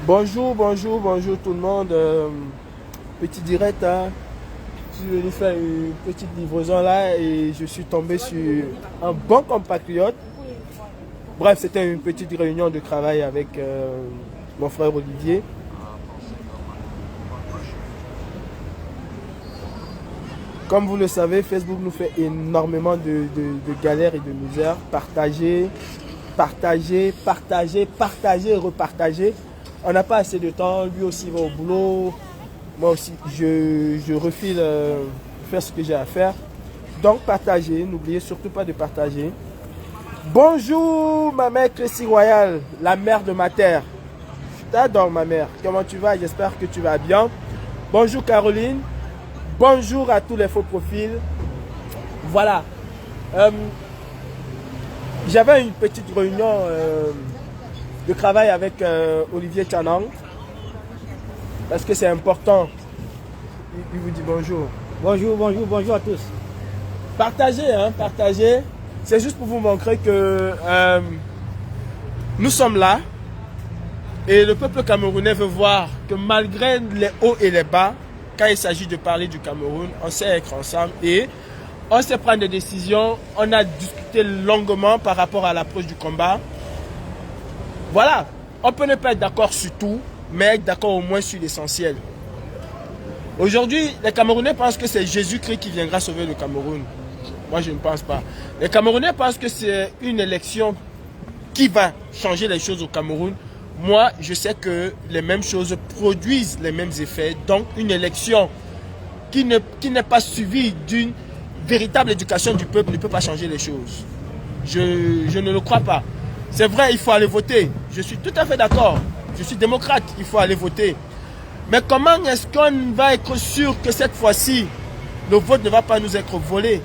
Bonjour tout le monde. Petit direct, hein. Je suis venu faire une petite livraison là et je suis tombé sur un bon compatriote. Bref, c'était une petite réunion de travail avec mon frère Olivier. Comme vous le savez, Facebook nous fait énormément de galères et de misères. Partagez, et repartagez. On n'a pas assez de temps, lui aussi va au boulot. Moi aussi, je refile faire ce que j'ai à faire. Donc partagez, n'oubliez surtout pas de partager. Bonjour ma mère Chrissy Royal, la mère de ma terre. Je t'adore ma mère. Comment tu vas? J'espère que tu vas bien. Bonjour Caroline. Bonjour à tous les faux profils. Voilà. J'avais une petite réunion de travail avec Olivier Tchanang. Parce que c'est important. Il vous dit bonjour. Bonjour à tous. Partagez, hein, partagez. C'est juste pour vous montrer que nous sommes là. Et le peuple camerounais veut voir que malgré les hauts et les bas, quand il s'agit de parler du Cameroun, on sait être ensemble et on sait prendre des décisions. On a discuté longuement par rapport à l'approche du combat. Voilà, on peut ne pas être d'accord sur tout, mais être d'accord au moins sur l'essentiel. Aujourd'hui, les Camerounais pensent que c'est Jésus-Christ qui viendra sauver le Cameroun. Moi, je ne pense pas. Les Camerounais pensent que c'est une élection qui va changer les choses au Cameroun. Moi, je sais que les mêmes choses produisent les mêmes effets. Donc, une élection qui n'est pas suivie d'une véritable éducation du peuple ne peut pas changer les choses. Je ne le crois pas. C'est vrai, il faut aller voter. Je suis tout à fait d'accord. Je suis démocrate, il faut aller voter. Mais comment est-ce qu'on va être sûr que cette fois-ci, le vote ne va pas nous être volé?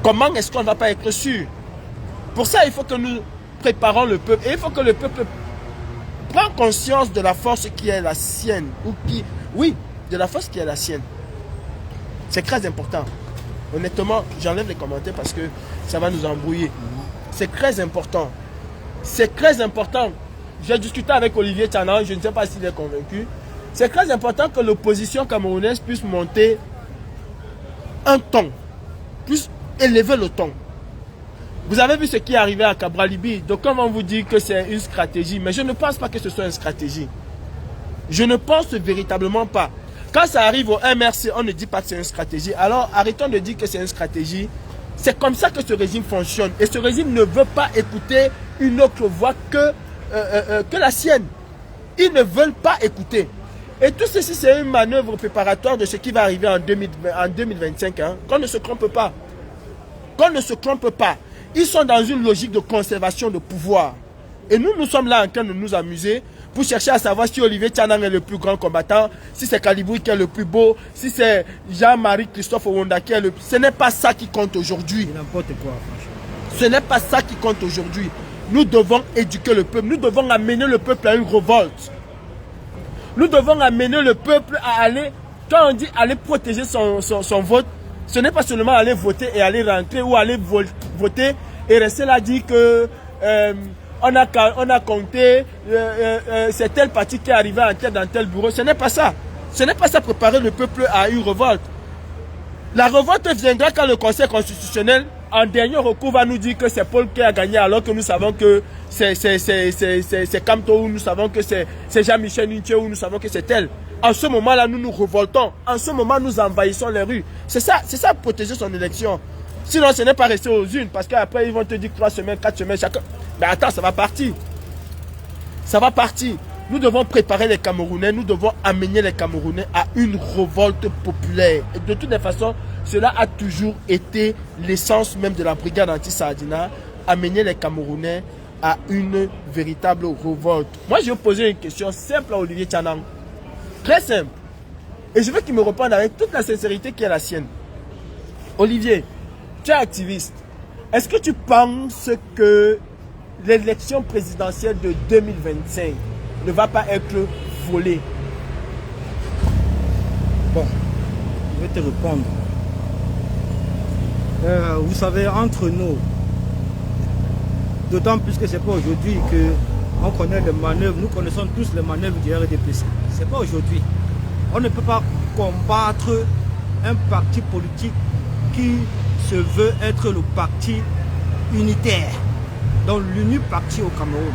Comment est-ce qu'on ne va pas être sûr? Pour ça, il faut que nous préparons le peuple. Et il faut que le peuple prenne conscience de la force qui est la sienne. Oui, de la force qui est la sienne. C'est très important. Honnêtement, j'enlève les commentaires parce que ça va nous embrouiller. C'est très important. C'est très important. J'ai discuté avec Olivier Tchanang, je ne sais pas s'il est convaincu. C'est très important que l'opposition camerounaise puisse monter un ton, puisse élever le ton. Vous avez vu ce qui est arrivé à Cabralibi. Donc comment vous dire que c'est une stratégie? Mais je ne pense pas que ce soit une stratégie. Je ne pense véritablement pas. Quand ça arrive au MRC, on ne dit pas que c'est une stratégie. Alors arrêtons de dire que c'est une stratégie. C'est comme ça que ce régime fonctionne. Et ce régime ne veut pas écouter une autre voix que la sienne. Ils ne veulent pas écouter. Et tout ceci, c'est une manœuvre préparatoire de ce qui va arriver en 2025. Hein. Qu'on ne se trompe pas. Qu'on ne se trompe pas. Ils sont dans une logique de conservation de pouvoir. Et nous, nous sommes là en train de nous amuser pour chercher à savoir si Olivier Tchanang est le plus grand combattant, si c'est Kalibou qui est le plus beau, si c'est Jean-Marie Christophe Owonda qui est le plus... Ce n'est pas ça qui compte aujourd'hui. N'importe quoi, franchement. Ce n'est pas ça qui compte aujourd'hui. Nous devons éduquer le peuple. Nous devons amener le peuple à une révolte. Nous devons amener le peuple à aller... Quand on dit aller protéger son vote, ce n'est pas seulement aller voter et aller rentrer ou aller voter et rester là dire que on a compté, c'est tel parti qui est arrivé en tête dans tel bureau. Ce n'est pas ça. Ce n'est pas ça préparer le peuple à une révolte. La révolte viendra quand le Conseil constitutionnel, en dernier recours, va nous dire que c'est Paul qui a gagné alors que nous savons que c'est Kamto ou nous savons que c'est Jean-Michel Ninché ou nous savons que c'est tel. En ce moment-là, nous nous révoltons. En ce moment, nous envahissons les rues. C'est ça protéger son élection. Sinon, ce n'est pas rester aux unes parce qu'après, ils vont te dire 3 semaines, 4 semaines, chacun. Mais attends, ça va partir. Ça va partir. Nous devons préparer les Camerounais, nous devons amener les Camerounais à une révolte populaire. Et de toutes les façons, cela a toujours été l'essence même de la brigade anti-Sardina, amener les Camerounais à une véritable révolte. Moi, je vais poser une question simple à Olivier Tchanang. Très simple. Et je veux qu'il me réponde avec toute la sincérité qui est la sienne. Olivier, tu es activiste. Est-ce que tu penses que l'élection présidentielle de 2025 ne va pas être volée? Bon, je vais te répondre. Vous savez, entre nous, d'autant plus que ce n'est pas aujourd'hui que On connaît les manœuvres, nous connaissons tous les manœuvres du RDPC. Ce n'est pas aujourd'hui. On ne peut pas combattre un parti politique qui se veut être le parti unitaire, donc l'unique parti au Cameroun.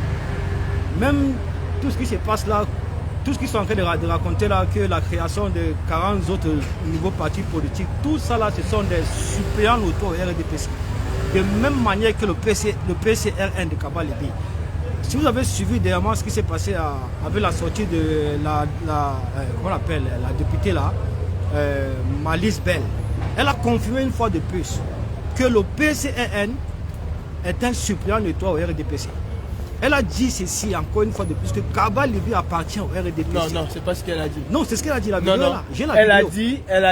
Même tout ce qui se passe là, tout ce qu'ils sont en train de raconter là, que la création de 40 autres nouveaux partis politiques, tout ça là, ce sont des suppléants autour au RDPC. De même manière que le PCRN de Kaba-Libi. Si vous avez suivi dernièrement ce qui s'est passé avec la sortie de comment on appelle, la députée là, Malice Bell, elle a confirmé une fois de plus que le PCRN est un suppléant notoire au RDPC. Elle a dit ceci encore une fois de plus, que Kaba-Libi appartient au RDPC. Non, non, c'est pas ce qu'elle a dit. Non, c'est ce qu'elle a dit, la vidéo non. là. J'ai la vidéo. Elle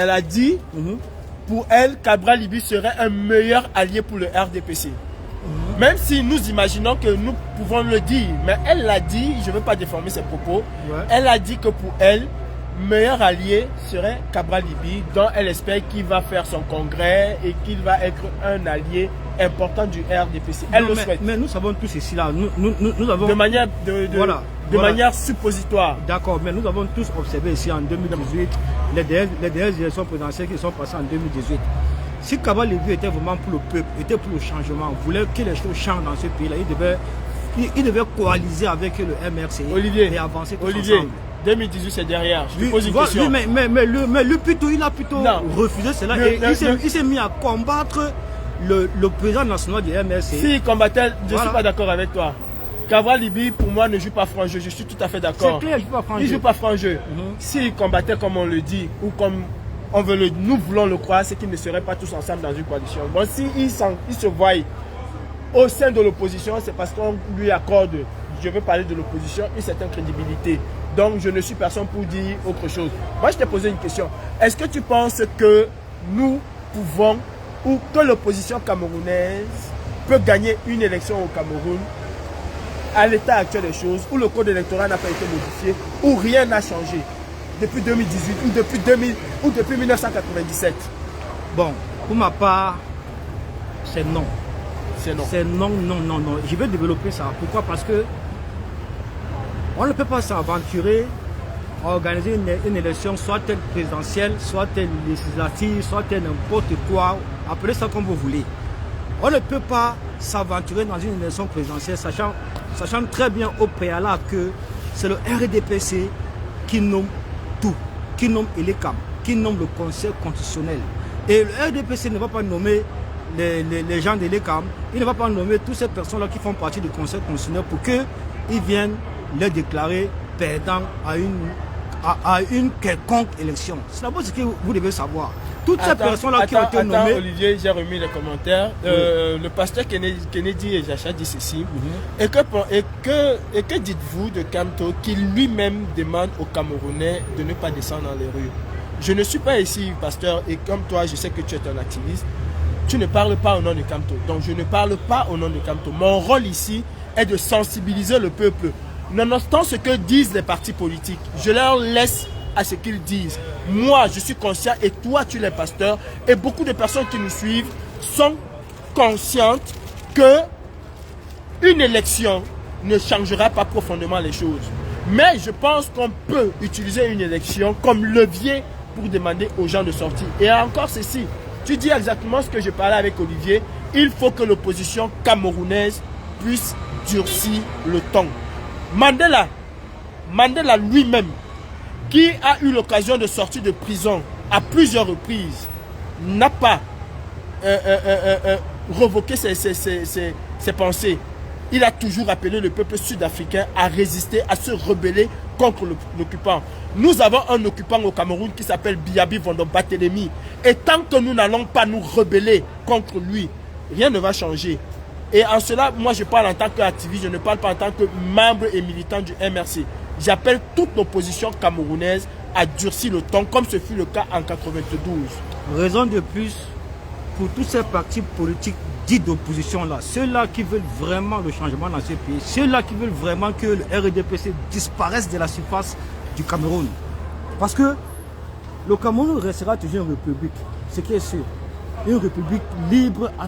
a dit, pour elle, Kaba-Libi serait un meilleur allié pour le RDPC. Même si nous imaginons que nous pouvons le dire, mais elle l'a dit, je ne veux pas déformer ses propos, elle a dit que pour elle, meilleur allié serait Kaba-Libi, dont elle espère qu'il va faire son congrès et qu'il va être un allié important du RDPC. Elle le souhaite. Mais nous savons tous ici là, nous avons... De manière, manière suppositoire. D'accord, mais nous avons tous observé ici en 2018 les dernières élections présidentielles qui sont passées en 2018. Si Kaba-Libi était vraiment pour le peuple, était pour le changement, voulait que les choses changent dans ce pays-là, il devait coaliser avec le MRC et avancer tous ensemble. 2018 c'est derrière. Je te pose une question. Mais lui plutôt, il a plutôt refusé cela et il s'est mis à combattre le président national du MRC. Si il combattait, je ne suis pas d'accord avec toi. Kaba-Libi pour moi ne joue pas franc jeu, je suis tout à fait d'accord. C'est clair, il joue pas franc jeu. Il joue pas franc jeu. S'il combattait comme on le dit ou comme nous voulons le croire, c'est qu'ils ne seraient pas tous ensemble dans une coalition. Bon, s'il se voit au sein de l'opposition, c'est parce qu'on lui accorde, je veux parler de l'opposition, une certaine crédibilité. Donc, je ne suis personne pour dire autre chose. Moi, je t'ai posé une question. Est-ce que tu penses que nous pouvons, ou que l'opposition camerounaise peut gagner une élection au Cameroun à l'état actuel des choses, où le code électoral n'a pas été modifié, où rien n'a changé depuis 2018 ou depuis 1997? Bon, pour ma part, c'est non. C'est non. C'est non, non, non, non. Je vais développer ça. Pourquoi? Parce que on ne peut pas s'aventurer à organiser une élection, soit elle présidentielle, soit elle législative, soit elle n'importe quoi. Appelez ça comme vous voulez. On ne peut pas s'aventurer dans une élection présidentielle, sachant très bien au préalable que c'est le RDPC qui nomme tout, qui nomme l'ECAM, qui nomme le Conseil constitutionnel. Et le RDPC ne va pas nommer les gens de l'ECAM, il ne va pas nommer toutes ces personnes-là qui font partie du Conseil constitutionnel pour qu'ils viennent les déclarer perdants à une quelconque élection. C'est d'abord ce que vous devez savoir. Toutes ces personnes-là qui ont été nommées... Olivier, j'ai remis les commentaires. Le pasteur Kennedy et Jacha dit ceci. Et que dites-vous de Kamto qui lui-même demande aux Camerounais de ne pas descendre dans les rues? Je ne suis pas ici, pasteur, et comme toi, je sais que tu es un activiste. Tu ne parles pas au nom de Kamto. Donc je ne parle pas au nom de Kamto. Mon rôle ici est de sensibiliser le peuple. Nonobstant ce que disent les partis politiques, je leur laisse à ce qu'ils disent. Moi, je suis conscient et toi, tu es pasteur. Et beaucoup de personnes qui nous suivent sont conscientes que une élection ne changera pas profondément les choses. Mais je pense qu'on peut utiliser une élection comme levier pour demander aux gens de sortir. Et encore ceci, tu dis exactement ce que je parlais avec Olivier. Il faut que l'opposition camerounaise puisse durcir le ton. Mandela lui-même, qui a eu l'occasion de sortir de prison à plusieurs reprises, n'a pas revoqué ses pensées. Il a toujours appelé le peuple sud-africain à résister, à se rebeller contre l'occupant. Nous avons un occupant au Cameroun qui s'appelle Biabi Vondo Barthélémy. Et tant que nous n'allons pas nous rebeller contre lui, rien ne va changer. Et en cela, moi je parle en tant qu'activiste, je ne parle pas en tant que membre et militant du MRC. J'appelle toute l'opposition camerounaise à durcir le ton, comme ce fut le cas en 1992. Raison de plus pour tous ces partis politiques dits d'opposition-là, ceux-là qui veulent vraiment le changement dans ce pays, ceux-là qui veulent vraiment que le RDPC disparaisse de la surface du Cameroun. Parce que le Cameroun restera toujours une république, ce qui est sûr. Une république libre à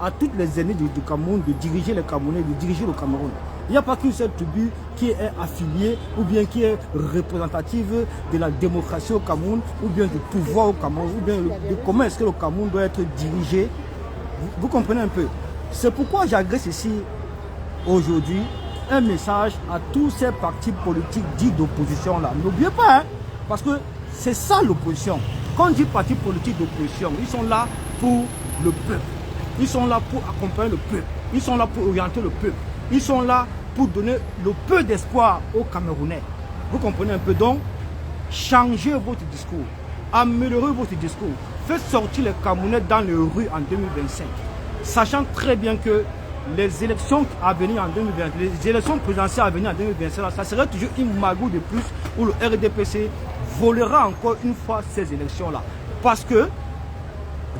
à toutes les aînés du Cameroun de diriger les Camerounais, de diriger le Cameroun. Il n'y a pas qu'une seule tribu qui est affiliée ou bien qui est représentative de la démocratie au Cameroun ou bien du pouvoir au Cameroun ou bien de comment est-ce que le Cameroun doit être dirigé. Vous comprenez un peu? C'est pourquoi j'adresse ici aujourd'hui un message à tous ces partis politiques dits d'opposition là. N'oubliez pas, hein, parce que c'est ça l'opposition. Quand on dit partis politiques d'opposition, ils sont là pour le peuple. Ils sont là pour accompagner le peuple. Ils sont là pour orienter le peuple. Ils sont là pour donner le peu d'espoir aux Camerounais. Vous comprenez un peu? Donc, changez votre discours. Améliorez votre discours. Faites sortir les Camerounais dans les rues en 2025. Sachant très bien que les élections à venir en 2020, les élections présidentielles à venir en 2025, ça serait toujours une magouille de plus où le RDPC volera encore une fois ces élections-là. Parce que,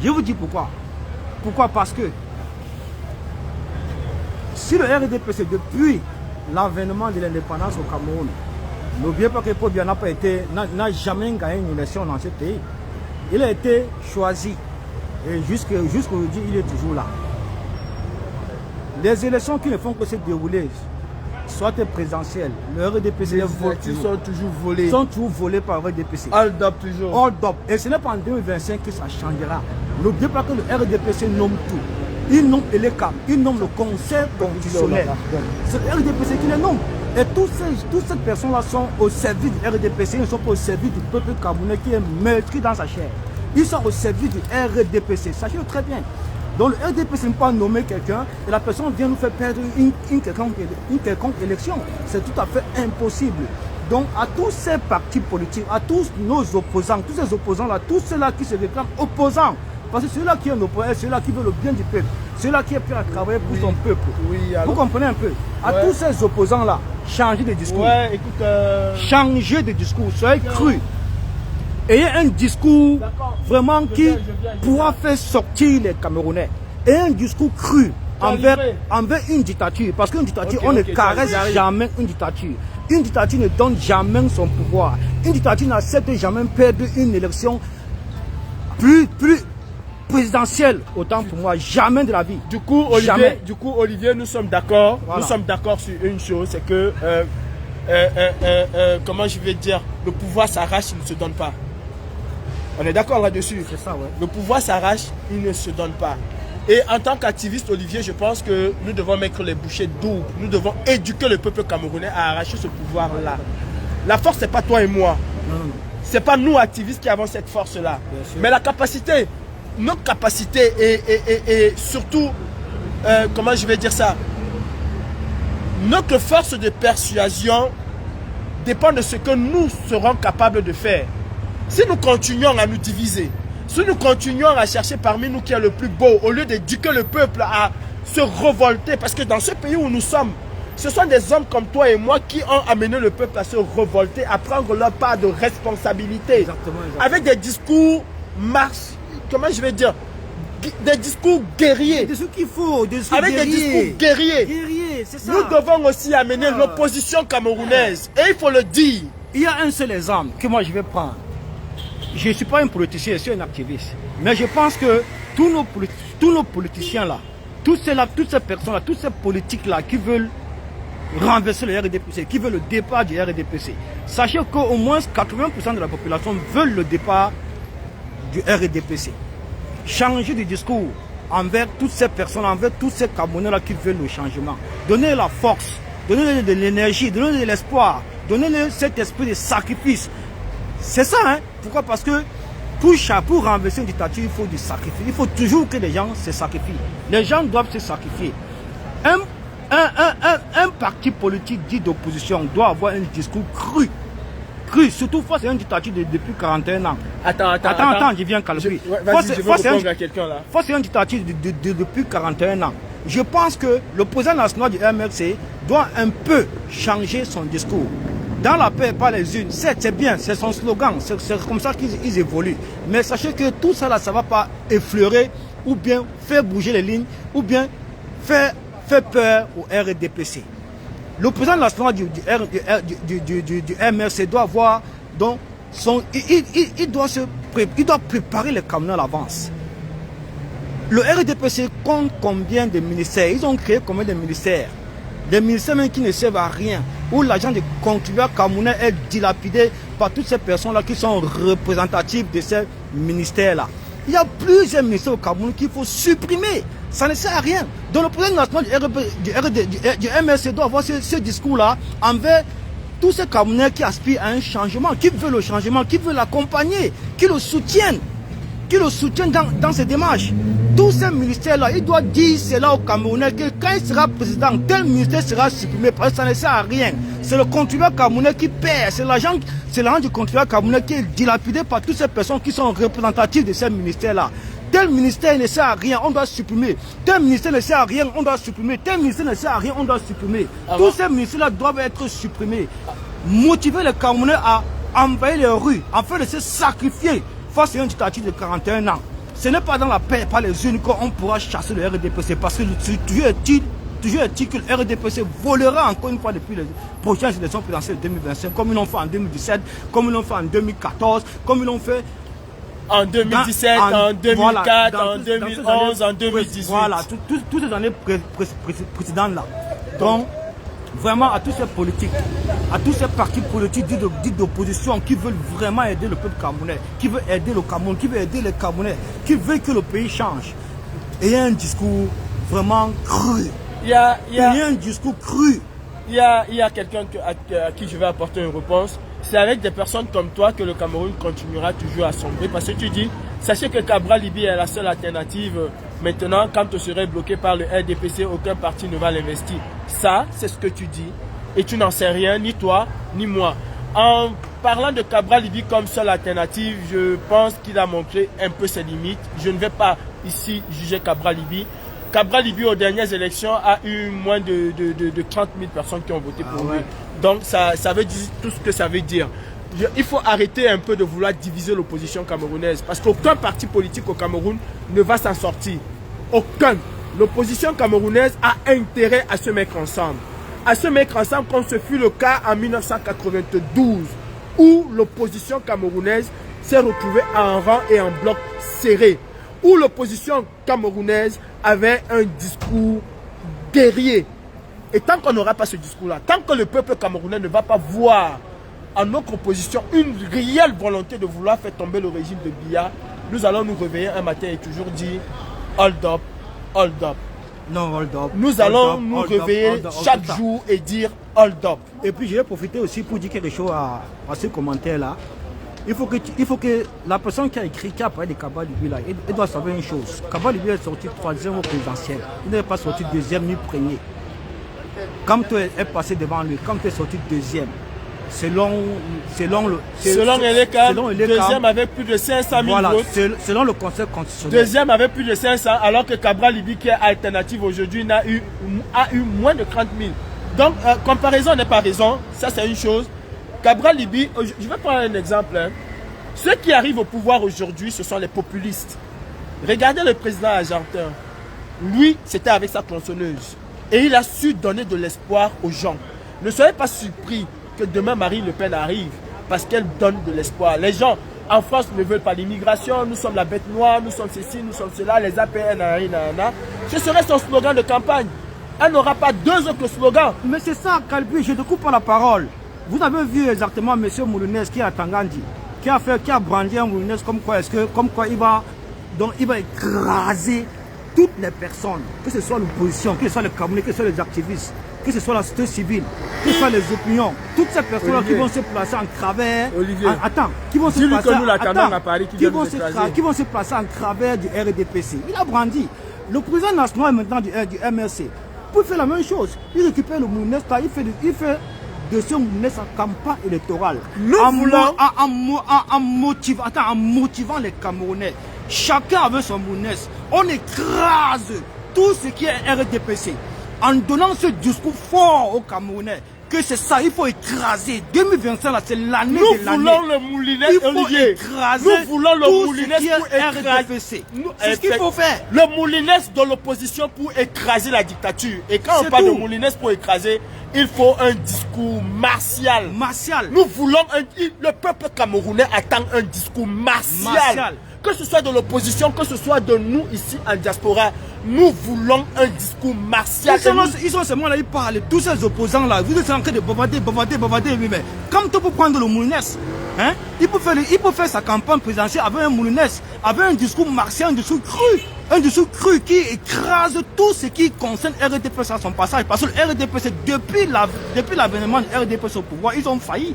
je vous dis pourquoi. Pourquoi? Parce que si le RDPC, depuis l'avènement de l'indépendance au Cameroun, n'oubliez pas que Paul Biya n'a jamais gagné une élection dans ce pays. Il a été choisi et jusqu'aujourd'hui, il est toujours là. Les élections qui ne font que se dérouler, soit présidentielles, le RDPC sont toujours volés. Sont toujours volés par le RDPC. Hold up toujours. Hold up. Et ce n'est pas en 2025 que ça changera. N'oubliez pas que le RDPC nomme tout. Il nomme l'ECAM, il nomme le Conseil constitutionnel. C'est le RDPC qui les nomme. Et toutes ces personnes-là sont au service du RDPC, ils ne sont pas au service du peuple camerounais qui est meurtri dans sa chair. Ils sont au service du RDPC, sachez-le très bien. Donc le RDPC ne peut pas nommer quelqu'un et la personne vient nous faire perdre une quelconque élection. C'est tout à fait impossible. Donc à tous ces partis politiques, à tous nos opposants, tous ces opposants-là, tous ceux-là qui se réclament opposants, parce que celui-là qui est un opposant, celui-là qui veut le bien du peuple, celui-là qui est prêt à travailler pour son peuple. Oui, alors... Vous comprenez un peu? À tous ces opposants-là, changez de discours. Ouais, écoute, changez de discours, soyez cru. Ayez un discours vraiment qui pourra faire sortir les Camerounais. Et un discours cru envers une dictature. Parce qu'une dictature, on ne caresse jamais une dictature. Une dictature ne donne jamais son pouvoir. Une dictature n'accepte jamais perdre une élection plus présidentielle, autant pour moi, jamais de la vie. Du coup, Olivier, nous sommes d'accord. Voilà. Nous sommes d'accord sur une chose, c'est que, comment je vais dire, le pouvoir s'arrache, il ne se donne pas. On est d'accord là-dessus. C'est ça, ouais. Le pouvoir s'arrache, il ne se donne pas. Et en tant qu'activiste, Olivier, je pense que nous devons mettre les bouchées doubles. Nous devons éduquer le peuple camerounais à arracher ce pouvoir-là. La force, ce n'est pas toi et moi. Ce n'est pas nous, activistes, qui avons cette force-là. Mais la capacité, notre capacité et surtout, comment je vais dire ça, notre force de persuasion dépend de ce que nous serons capables de faire. Si nous continuons à nous diviser, si nous continuons à chercher parmi nous qui est le plus beau, au lieu d'éduquer le peuple à se révolter, parce que dans ce pays où nous sommes, ce sont des hommes comme toi et moi qui ont amené le peuple à se révolter, à prendre leur part de responsabilité. Exactement. Avec des discours comment je vais dire, des discours guerriers. Des discours qu'il faut, des discours avec guerriers. Des discours guerriers. C'est ça. Nous devons aussi amener l'opposition camerounaise. Et il faut le dire. Il y a un seul exemple que moi je vais prendre. Je ne suis pas un politicien, je suis un activiste. Mais je pense que tous nos politiciens là, toutes ces personnes là, tous ces politiques là qui veulent renverser le RDPC, qui veulent le départ du RDPC, sachez qu'au moins 80% de la population veulent le départ du RDPC. Changez de discours envers toutes ces personnes, envers tous ces Camerounais là qui veulent le changement. Donnez la force, donnez de l'énergie, donnez de l'espoir, donnez cet esprit de sacrifice. C'est ça, hein? Pourquoi? Parce que pour renverser une dictature, il faut du sacrifice. Il faut toujours que les gens se sacrifient. Les gens doivent se sacrifier. Un parti politique dit d'opposition doit avoir un discours cru. Surtout face à une dictature depuis 41 ans. Attends, je viens calmer. Face à une dictature depuis 41 ans. Je pense que l'opposant national du MRC doit un peu changer son discours. Dans la paix, pas les unes. C'est bien, c'est son slogan, c'est comme ça qu'ils évoluent. Mais sachez que tout ça là, ça ne va pas effleurer ou bien faire bouger les lignes ou bien faire peur au RDPC. L'opposant national du MRC doit avoir donc il doit préparer les Camerounais à l'avance. Le RDPC compte combien de ministères? Ils ont créé combien de ministères? Des ministères même qui ne servent à rien, où l'argent des contribuables camerounais est dilapidé par toutes ces personnes-là qui sont représentatives de ces ministères-là. Il y a plusieurs ministères au Cameroun qu'il faut supprimer. Ça ne sert à rien. Donc le président national du MRC doit avoir ce discours-là envers tous ces Camerounais qui aspirent à un changement, qui veulent le changement, qui veulent l'accompagner, qui le soutiennent. Dans ses démarches. Tous ces ministères-là, il doit dire cela aux Camerounais que quand il sera président, tel ministère sera supprimé parce que ça ne sert à rien. C'est le contribuable camerounais qui perd. C'est l'argent du contribuable camerounais qui est dilapidé par toutes ces personnes qui sont représentatives de ces ministères-là. Tel ministère ne sert à rien, on doit supprimer. Tel ministère ne sert à rien, on doit supprimer. Tel ministère ne sert à rien, on doit supprimer. Tous ces ministères-là doivent être supprimés. Motiver les Camerounais à envahir les rues, afin de se sacrifier face à une dictature de 41 ans. Ce n'est pas dans la paix, par les unes qu'on pourra chasser le RDPC. Parce que toujours est-il que le RDPC volera encore une fois depuis les prochaines élections présidentielles de 2025, comme ils l'ont fait en 2017, comme ils l'ont fait en 2014, comme ils l'ont fait en 2017, en 2004, en 2011, en 2018. Voilà, toutes ces années précédentes-là. Donc, vraiment à tous ces politiques, à tous ces partis politiques dits d'opposition qui veulent vraiment aider le peuple camerounais, qui veulent aider le Cameroun, qui veulent aider les Camerounais, qui veulent que le pays change. Et il y a un discours vraiment cru. Il y a un discours cru. Il y a quelqu'un à qui je vais apporter une réponse. C'est avec des personnes comme toi que le Cameroun continuera toujours à sombrer. Parce que tu dis, sachez que Cabral Liby est la seule alternative. Maintenant, quand tu serais bloqué par le RDPC, aucun parti ne va l'investir. Ça, c'est ce que tu dis. Et tu n'en sais rien, ni toi, ni moi. En parlant de Cabral Liby comme seule alternative, je pense qu'il a montré un peu ses limites. Je ne vais pas ici juger Cabral Liby. Cabral Liby, aux dernières élections, a eu moins de 30 000 personnes qui ont voté pour lui. Donc, ça veut dire tout ce que ça veut dire. Il faut arrêter un peu de vouloir diviser l'opposition camerounaise. Parce qu'aucun parti politique au Cameroun ne va s'en sortir. Aucun. L'opposition camerounaise a intérêt à se mettre ensemble. À se mettre ensemble comme ce fut le cas en 1992, où l'opposition camerounaise s'est retrouvée en rang et en bloc serré. Où l'opposition camerounaise avait un discours guerrier. Et tant qu'on n'aura pas ce discours-là, tant que le peuple camerounais ne va pas voir en notre opposition une réelle volonté de vouloir faire tomber le régime de Biya, nous allons nous réveiller un matin et toujours dire hold up, hold up. Non, hold up. Nous allons nous réveiller chaque jour et dire hold up. Et puis je vais profiter aussi pour dire quelque chose à ce commentaire-là. Il faut que la personne qui a écrit, qui a parlé de Cabral Liby, là, il doit savoir une chose. Cabral Liby est sorti 3e au présidentiel. Il n'est pas sorti 2e ni 1er. Quand tu es passé devant lui, quand tu es sorti 2e, selon les deuxième avec plus de 500 000 votes. Selon le Conseil constitutionnel. Deuxième avec plus de 500, alors que Cabral Liby, qui est alternative aujourd'hui, a eu moins de 30 000. Donc, comparaison n'est pas raison. Ça, c'est une chose. Cabral Liby, je vais prendre un exemple. Hein. Ceux qui arrivent au pouvoir aujourd'hui, ce sont les populistes. Regardez le président argentin. Lui, c'était avec sa tronçonneuse. Et il a su donner de l'espoir aux gens. Ne soyez pas surpris que demain Marine Le Pen arrive, parce qu'elle donne de l'espoir. Les gens en France ne veulent pas l'immigration, nous sommes la bête noire, nous sommes ceci, nous sommes cela, les APN, ce serait son slogan de campagne. Elle n'aura pas deux autres slogans. Mais c'est ça, Calbi, je te coupe pas la parole. Vous avez vu exactement M. Moulounès qui est à Tangandi, qui a brandi un Moulounès comme quoi il va écraser toutes les personnes, que ce soit l'opposition, que ce soit les Camerounais, que ce soit les activistes, que ce soit la société civile, que ce soit les opinions, toutes ces personnes qui vont se placer en travers. Qui vont se placer en travers du RDPC. Il a brandi. Le président national maintenant du MRC peut faire la même chose. Il récupère le Moulounès, il fait de ce Moulounès en campagne électorale. En motivant les Camerounais. Chacun avec son Moulounès. On écrase tout ce qui est RDPC. En donnant ce discours fort aux Camerounais, que c'est ça, il faut écraser. 2025, là, c'est l'année de l'année. Nous voulons le Moulinès, Olivier. Nous voulons le Moulinès pour écraser. C'est ce qu'il faut faire. Le Moulinès de l'opposition pour écraser la dictature. Et quand on parle de Moulinès pour écraser, il faut un discours martial. Nous voulons le peuple camerounais attend un discours martial. que ce soit de l'opposition, que ce soit de nous ici en diaspora, nous voulons un discours martial. Ils sont seulement là, ils parlent, tous ces opposants-là, vous êtes en train de bavarder, mais comme tu peux prendre le Moulinès, hein, il peut faire sa campagne présidentielle avec un Moulinès, avec un discours martial, un discours cru qui écrase tout ce qui concerne RDPC à son passage. Parce que le RDPC, depuis l'avènement de RDPC au pouvoir, ils ont failli.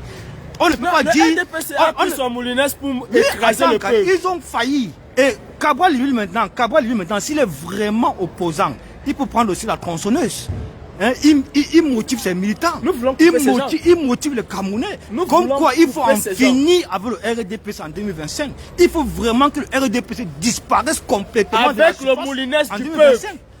On ne peut pas dire. RDPC a pris son Moulinès pour écraser le peuple. Ils ont failli. Et Cabral lui maintenant, s'il est vraiment opposant, il peut prendre aussi la tronçonneuse. Hein, il motive ses militants. Il motive les Camerounais. Comme quoi il faut en finir avec le RDPC en 2025. Il faut vraiment que le RDPC disparaisse complètement. Avec le Moulinès du peuple.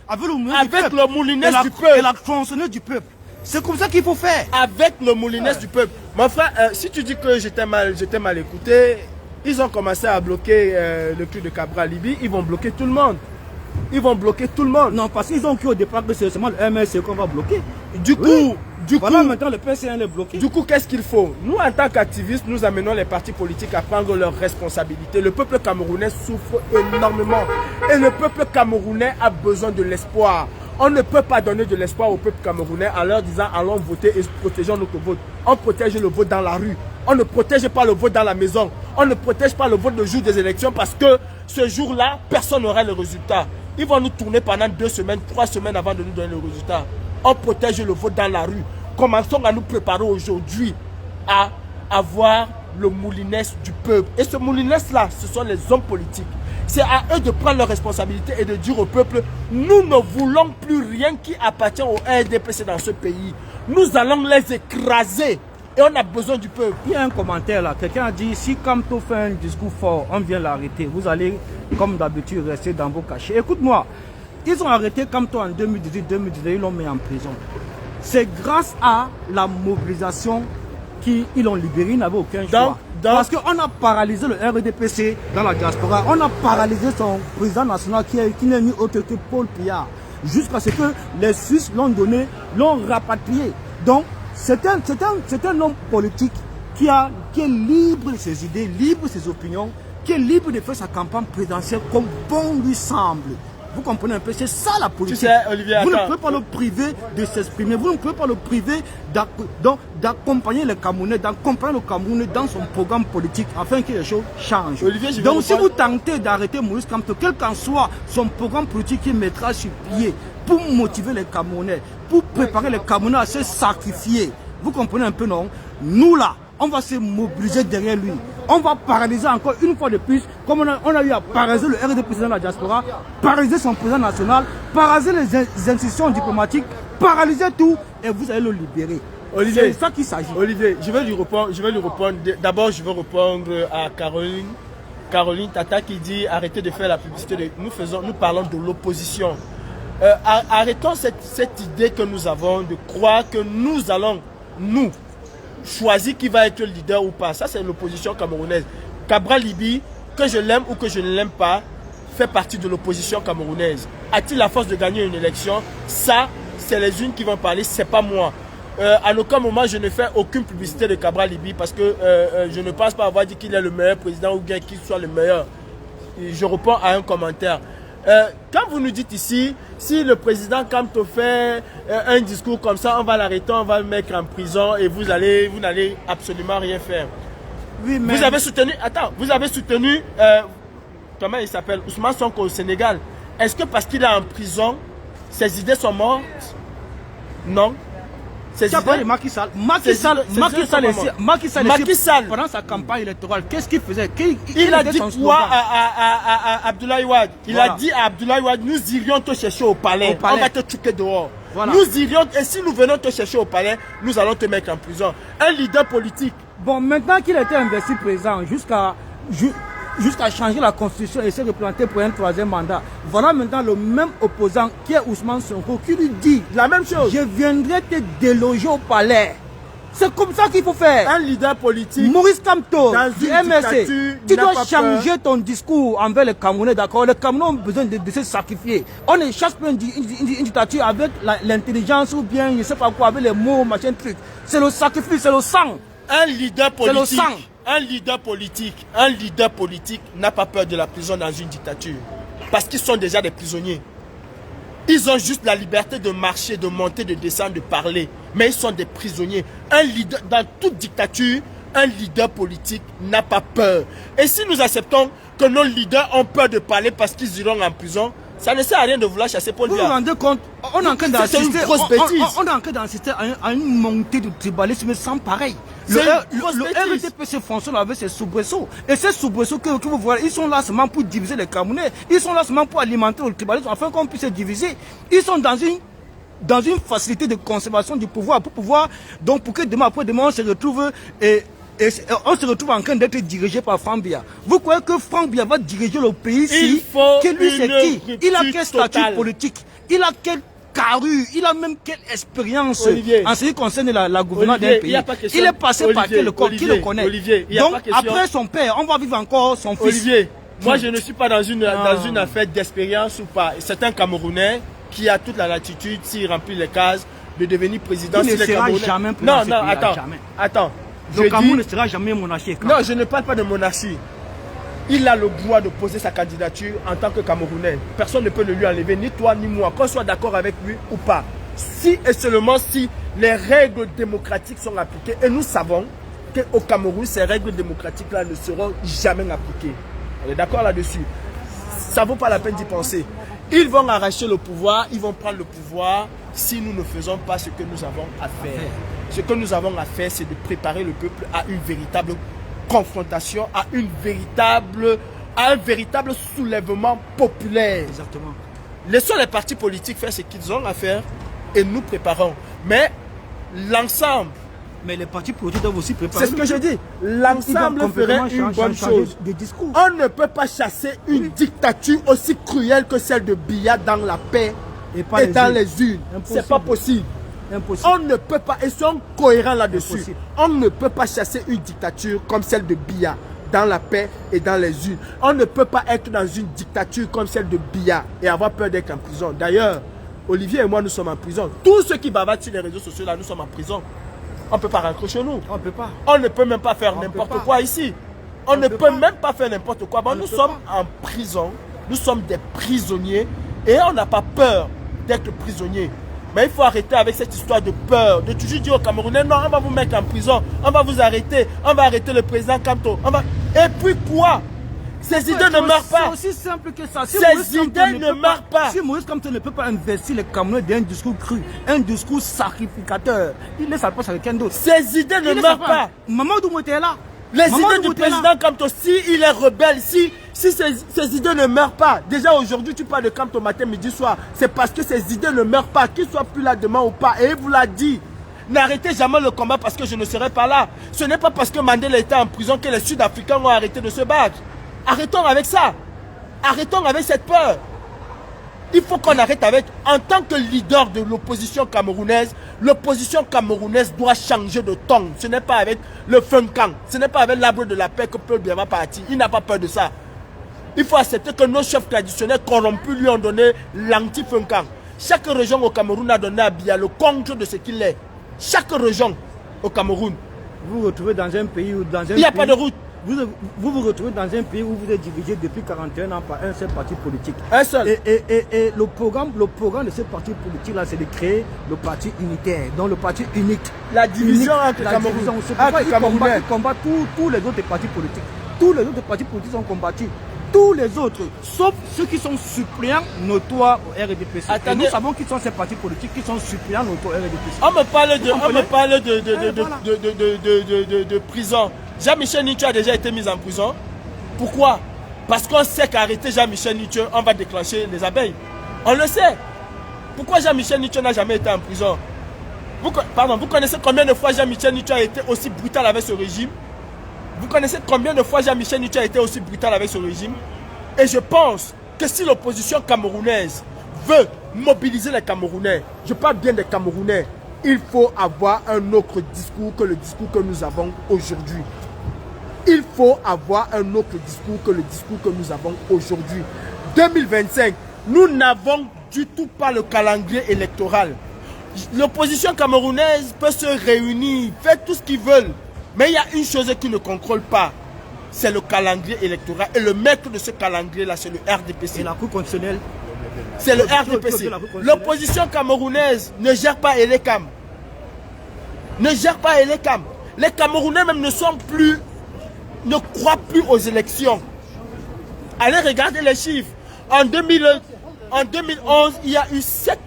Avec le Moulinès du peuple. Et la tronçonneuse du peuple. C'est comme ça qu'il faut faire. Avec le Moulinès du peuple. Mon frère, si tu dis que j'étais mal écouté, ils ont commencé à bloquer le cul de Cabral Libye. Ils vont bloquer tout le monde. Ils vont bloquer tout le monde. Non, parce qu'ils ont cru au départ que c'est seulement le MSC qu'on va bloquer. Du coup, maintenant le PCN est bloqué. Du coup, qu'est-ce qu'il faut? Nous, en tant qu'activistes, nous amenons les partis politiques à prendre leurs responsabilités. Le peuple camerounais souffre énormément. Et le peuple camerounais a besoin de l'espoir. On ne peut pas donner de l'espoir au peuple camerounais en leur disant allons voter et protégeons notre vote. On protège le vote dans la rue. On ne protège pas le vote dans la maison. On ne protège pas le vote le jour des élections parce que ce jour-là, personne n'aura le résultat. Ils vont nous tourner pendant 2 semaines, 3 semaines avant de nous donner le résultat. On protège le vote dans la rue. Commençons à nous préparer aujourd'hui à avoir le Moulinès du peuple. Et ce Moulinès-là, ce sont les hommes politiques. C'est à eux de prendre leurs responsabilités et de dire au peuple, nous ne voulons plus rien qui appartient au RDPC dans ce pays. Nous allons les écraser. Et on a besoin du peuple. Il y a un commentaire là, quelqu'un a dit, si Kamto fait un discours fort, on vient l'arrêter. Vous allez, comme d'habitude, rester dans vos cachets. Écoute-moi, ils ont arrêté Kamto en 2018, ils l'ont mis en prison. C'est grâce à la mobilisation qu'ils l'ont libéré, ils n'avaient aucun choix. Parce qu'on a paralysé le RDPC dans la diaspora, on a paralysé son président national qui n'est ni autre que Paul Pillard. Jusqu'à ce que les Suisses l'ont donné, l'ont rapatrié. Donc, c'est un homme politique qui est libre de ses idées, libre de ses opinions, qui est libre de faire sa campagne présidentielle comme bon lui semble. Vous comprenez un peu, c'est ça la politique. Tu sais, Olivier, vous ne pouvez pas le priver de s'exprimer, vous ne pouvez pas le priver d'accompagner le Camerounais, d'accompagner le Camerounais dans son programme politique afin que les choses changent. Olivier, donc si vous tentez d'arrêter Maurice Kamto, quel qu'en soit son programme politique qu'il mettra sur pied pour motiver les Camerounais, pour préparer les Camerounais à se sacrifier, vous comprenez un peu, non? Nous là, on va se mobiliser derrière lui. On va paralyser encore une fois de plus, comme on a eu à paralyser le RDPC dans la diaspora, paralyser son président national, paralyser les institutions diplomatiques, paralyser tout, et vous allez le libérer. Olivier, c'est ça qu'il s'agit. Olivier, je vais lui répondre. D'abord, je vais répondre à Caroline Tata qui dit arrêtez de faire la publicité. Nous parlons de l'opposition. Arrêtons cette idée que nous avons de croire que nous allons, choisir qui va être le leader ou pas. Ça, c'est l'opposition camerounaise. Cabral Libye, que je l'aime ou que je ne l'aime pas, fait partie de l'opposition camerounaise. A-t-il la force de gagner une élection? Ça, c'est les unes qui vont parler, c'est pas moi. À aucun moment, je ne fais aucune publicité de Cabral Libye parce que je ne pense pas avoir dit qu'il est le meilleur président ou bien qu'il soit le meilleur. Et je réponds à un commentaire. Quand vous nous dites ici, si le président Kamto fait un discours comme ça, on va l'arrêter, on va le mettre en prison et vous n'allez absolument rien faire. Oui, mais... Vous avez soutenu, comment il s'appelle, Ousmane Sonko au Sénégal. Est-ce que parce qu'il est en prison, ses idées sont mortes? Non. Macky Sall, pendant sa campagne électorale, qu'est-ce qu'il faisait? Il a dit quoi à Abdoulaye Wade? Il a dit à Abdoulaye Wade, nous irions te chercher au palais. On va te tuer dehors. Voilà. Nous irions, et si nous venons te chercher au palais, nous allons te mettre en prison. Un leader politique. Bon, maintenant qu'il était investi président jusqu'à changer la constitution et se représenter pour un 3e mandat. Voilà maintenant le même opposant qui est Ousmane Sonko qui lui dit la même chose. Je viendrai te déloger au palais. C'est comme ça qu'il faut faire. Un leader politique. Maurice Kamto, du MSC, tu dois changer ton discours envers les Camerounais, d'accord? Les Camerounais ont besoin de se sacrifier. On ne cherche pas une dictature avec l'intelligence ou bien, je ne sais pas quoi, avec les mots, machin, truc. C'est le sacrifice, c'est le sang. Un leader politique. C'est le sang. un leader politique n'a pas peur de la prison dans une dictature. Parce qu'ils sont déjà des prisonniers. Ils ont juste la liberté de marcher, de monter, de descendre, de parler. Mais ils sont des prisonniers. Un leader, dans toute dictature, un leader politique n'a pas peur. Et si nous acceptons que nos leaders ont peur de parler parce qu'ils iront en prison, ça ne sert à rien de vouloir chasser Paul Biya. Vous vous rendez compte, on est en train d'assister à une montée de tribalisme sans pareil. Le RDPC fonctionne avec ses soubresauts. Et ces soubresauts que vous voyez, ils sont là seulement pour diviser les Camerounais. Ils sont là seulement pour alimenter le tribalisme afin qu'on puisse se diviser. Ils sont dans une facilité de conservation du pouvoir donc pour que demain après demain on se retrouve on se retrouve en train d'être dirigé par Franck Biya. Vous croyez que Franck Biya va diriger le pays ici? Que lui c'est qui? Il a quel statut politique? Il a quelle carrure? Il a même quelle expérience en ce qui concerne la gouvernance d'un pays? Il est passé par quel corps? Qui le connaît? Donc après son père, on va vivre encore son fils. Olivier, moi je ne suis pas dans une affaire d'expérience ou pas. C'est un Camerounais qui a toute la latitude, s'il remplit les cases, de devenir président. Il ne sera jamais attends. Le Cameroun ne sera jamais monarchique. Non, je ne parle pas de monarchie. Il a le droit de poser sa candidature en tant que Camerounais. Personne ne peut le lui enlever, ni toi ni moi, qu'on soit d'accord avec lui ou pas. Si et seulement si les règles démocratiques sont appliquées, et nous savons qu'au Cameroun, ces règles démocratiques-là ne seront jamais appliquées. On est d'accord là-dessus. Ça ne vaut pas la peine d'y penser. Ils vont arracher le pouvoir, ils vont prendre le pouvoir si nous ne faisons pas ce que nous avons à faire. Ce que nous avons à faire, c'est de préparer le peuple à une véritable confrontation, à un véritable soulèvement populaire. Exactement. Laissons les partis politiques faire ce qu'ils ont à faire et nous préparons. Mais l'ensemble... Mais les partis politiques doivent aussi préparer. C'est ce que je dis. L'ensemble ferait une bonne chose. On ne peut pas chasser une dictature aussi cruelle que celle de Biya dans la paix et dans les urnes. C'est pas possible. Impossible. On ne peut pas, et soyons cohérents là-dessus. On ne peut pas chasser une dictature comme celle de Biya dans la paix et dans les urnes. On ne peut pas être dans une dictature comme celle de Biya et avoir peur d'être en prison. D'ailleurs, Olivier et moi, nous sommes en prison. Tous ceux qui bavardent sur les réseaux sociaux là, nous sommes en prison. On ne peut pas rentrer chez nous. On ne peut pas. On ne peut même pas faire n'importe quoi ici. On ne peut même pas faire n'importe quoi. Bon, nous sommes en prison. Nous sommes des prisonniers et on n'a pas peur d'être prisonniers. Mais il faut arrêter avec cette histoire de peur, de toujours dire aux Camerounais, non, on va vous mettre en prison, on va vous arrêter, on va arrêter le président Kamto. Et puis quoi? Ces idées ne meurent pas. C'est aussi simple que ça. Ces idées ne meurent pas. Si Maurice Kamto ne peut pas investir les Camerounais d'un discours cru, un discours sacrificateur, il laisse sa place avec quelqu'un d'autre. Ces idées ne meurent pas. Mamadou Mouté est là. Les idées du président Kamto, si il est rebelle, si ces idées ne meurent pas, déjà aujourd'hui tu parles de Kamto matin, midi, soir, c'est parce que ces idées ne meurent pas, qu'il soit plus là demain ou pas, et il vous l'a dit. N'arrêtez jamais le combat parce que je ne serai pas là. Ce n'est pas parce que Mandela était en prison que les Sud-Africains ont arrêté de se battre. Arrêtons avec ça. Arrêtons avec cette peur. Il faut qu'on arrête avec, en tant que leader de l'opposition camerounaise doit changer de ton. Ce n'est pas avec le Funkang, ce n'est pas avec l'arbre de la paix que Paul Biya va partir. Il n'a pas peur de ça. Il faut accepter que nos chefs traditionnels corrompus lui ont donné l'anti-Funkang. Chaque région au Cameroun a donné à Biya le contre de ce qu'il est. Chaque région au Cameroun. Vous vous retrouvez dans un pays où il n'y a pas de route. Vous vous retrouvez dans un pays où vous êtes divisé depuis 41 ans par un seul parti politique. Un seul. Et le programme de ce parti politique-là, c'est de créer le parti unitaire, donc le parti unique. La division entre Cameroun. C'est pourquoi il combat tous les autres partis politiques. Tous les autres partis politiques sont combattus. Tous les autres, sauf ceux qui sont suppléants notoires au RDPC. Et nous savons qui sont ces partis politiques qui sont suppléants notoires au RDPC. On me parle de prison. Jean-Michel Nitu a déjà été mis en prison. Pourquoi? Parce qu'on sait qu'arrêter Jean-Michel Nitu, on va déclencher les abeilles. On le sait. Pourquoi Jean-Michel Nitu n'a jamais été en prison? Vous connaissez combien de fois Jean-Michel Nitu a été aussi brutal avec ce régime? Vous connaissez combien de fois Jean-Michel Nitu a été aussi brutal avec ce régime? Et je pense que si l'opposition camerounaise veut mobiliser les Camerounais, je parle bien des Camerounais, il faut avoir un autre discours que le discours que nous avons aujourd'hui. Il faut avoir un autre discours que le discours que nous avons aujourd'hui. 2025, nous n'avons du tout pas le calendrier électoral. L'opposition camerounaise peut se réunir, faire tout ce qu'ils veulent. Mais il y a une chose qui ne contrôle pas, c'est le calendrier électoral. Et le maître de ce calendrier-là, c'est le RDPC. Et la Cour constitutionnelle. C'est le RDPC. L'opposition camerounaise ne gère pas Elekam. Ne gère pas Elekam. Les Camerounais même ne croient plus aux élections. Allez regarder les chiffres. En 2011, il y a eu 7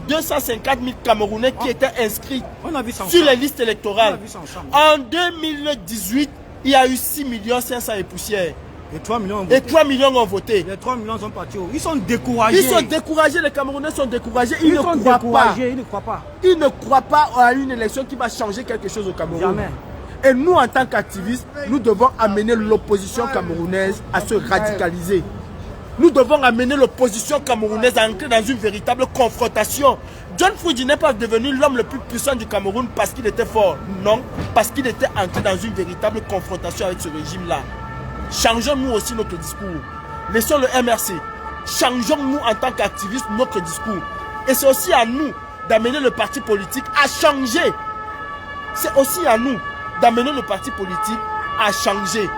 250 000 Camerounais qui étaient inscrits sur les listes électorales. En 2018, il y a eu 6 500 et poussières. Et 3 millions ont voté. Et 3 millions ont voté. Les 3 millions sont partis. Ils sont découragés. Ils sont découragés, les Camerounais sont découragés. Ils ne croient pas. Ils ne croient pas. Ils ne croient pas à une élection qui va changer quelque chose au Cameroun. Jamais. Et nous, en tant qu'activistes, nous devons amener l'opposition camerounaise à se radicaliser. Nous devons amener l'opposition camerounaise à entrer dans une véritable confrontation. John Fruidi n'est pas devenu l'homme le plus puissant du Cameroun parce qu'il était fort. Non, parce qu'il était entré dans une véritable confrontation avec ce régime-là. Changeons-nous aussi notre discours. Laissons le MRC. Changeons-nous en tant qu'activistes notre discours. Et c'est aussi à nous d'amener le parti politique à changer. C'est aussi à nous d'amener le parti politique à changer.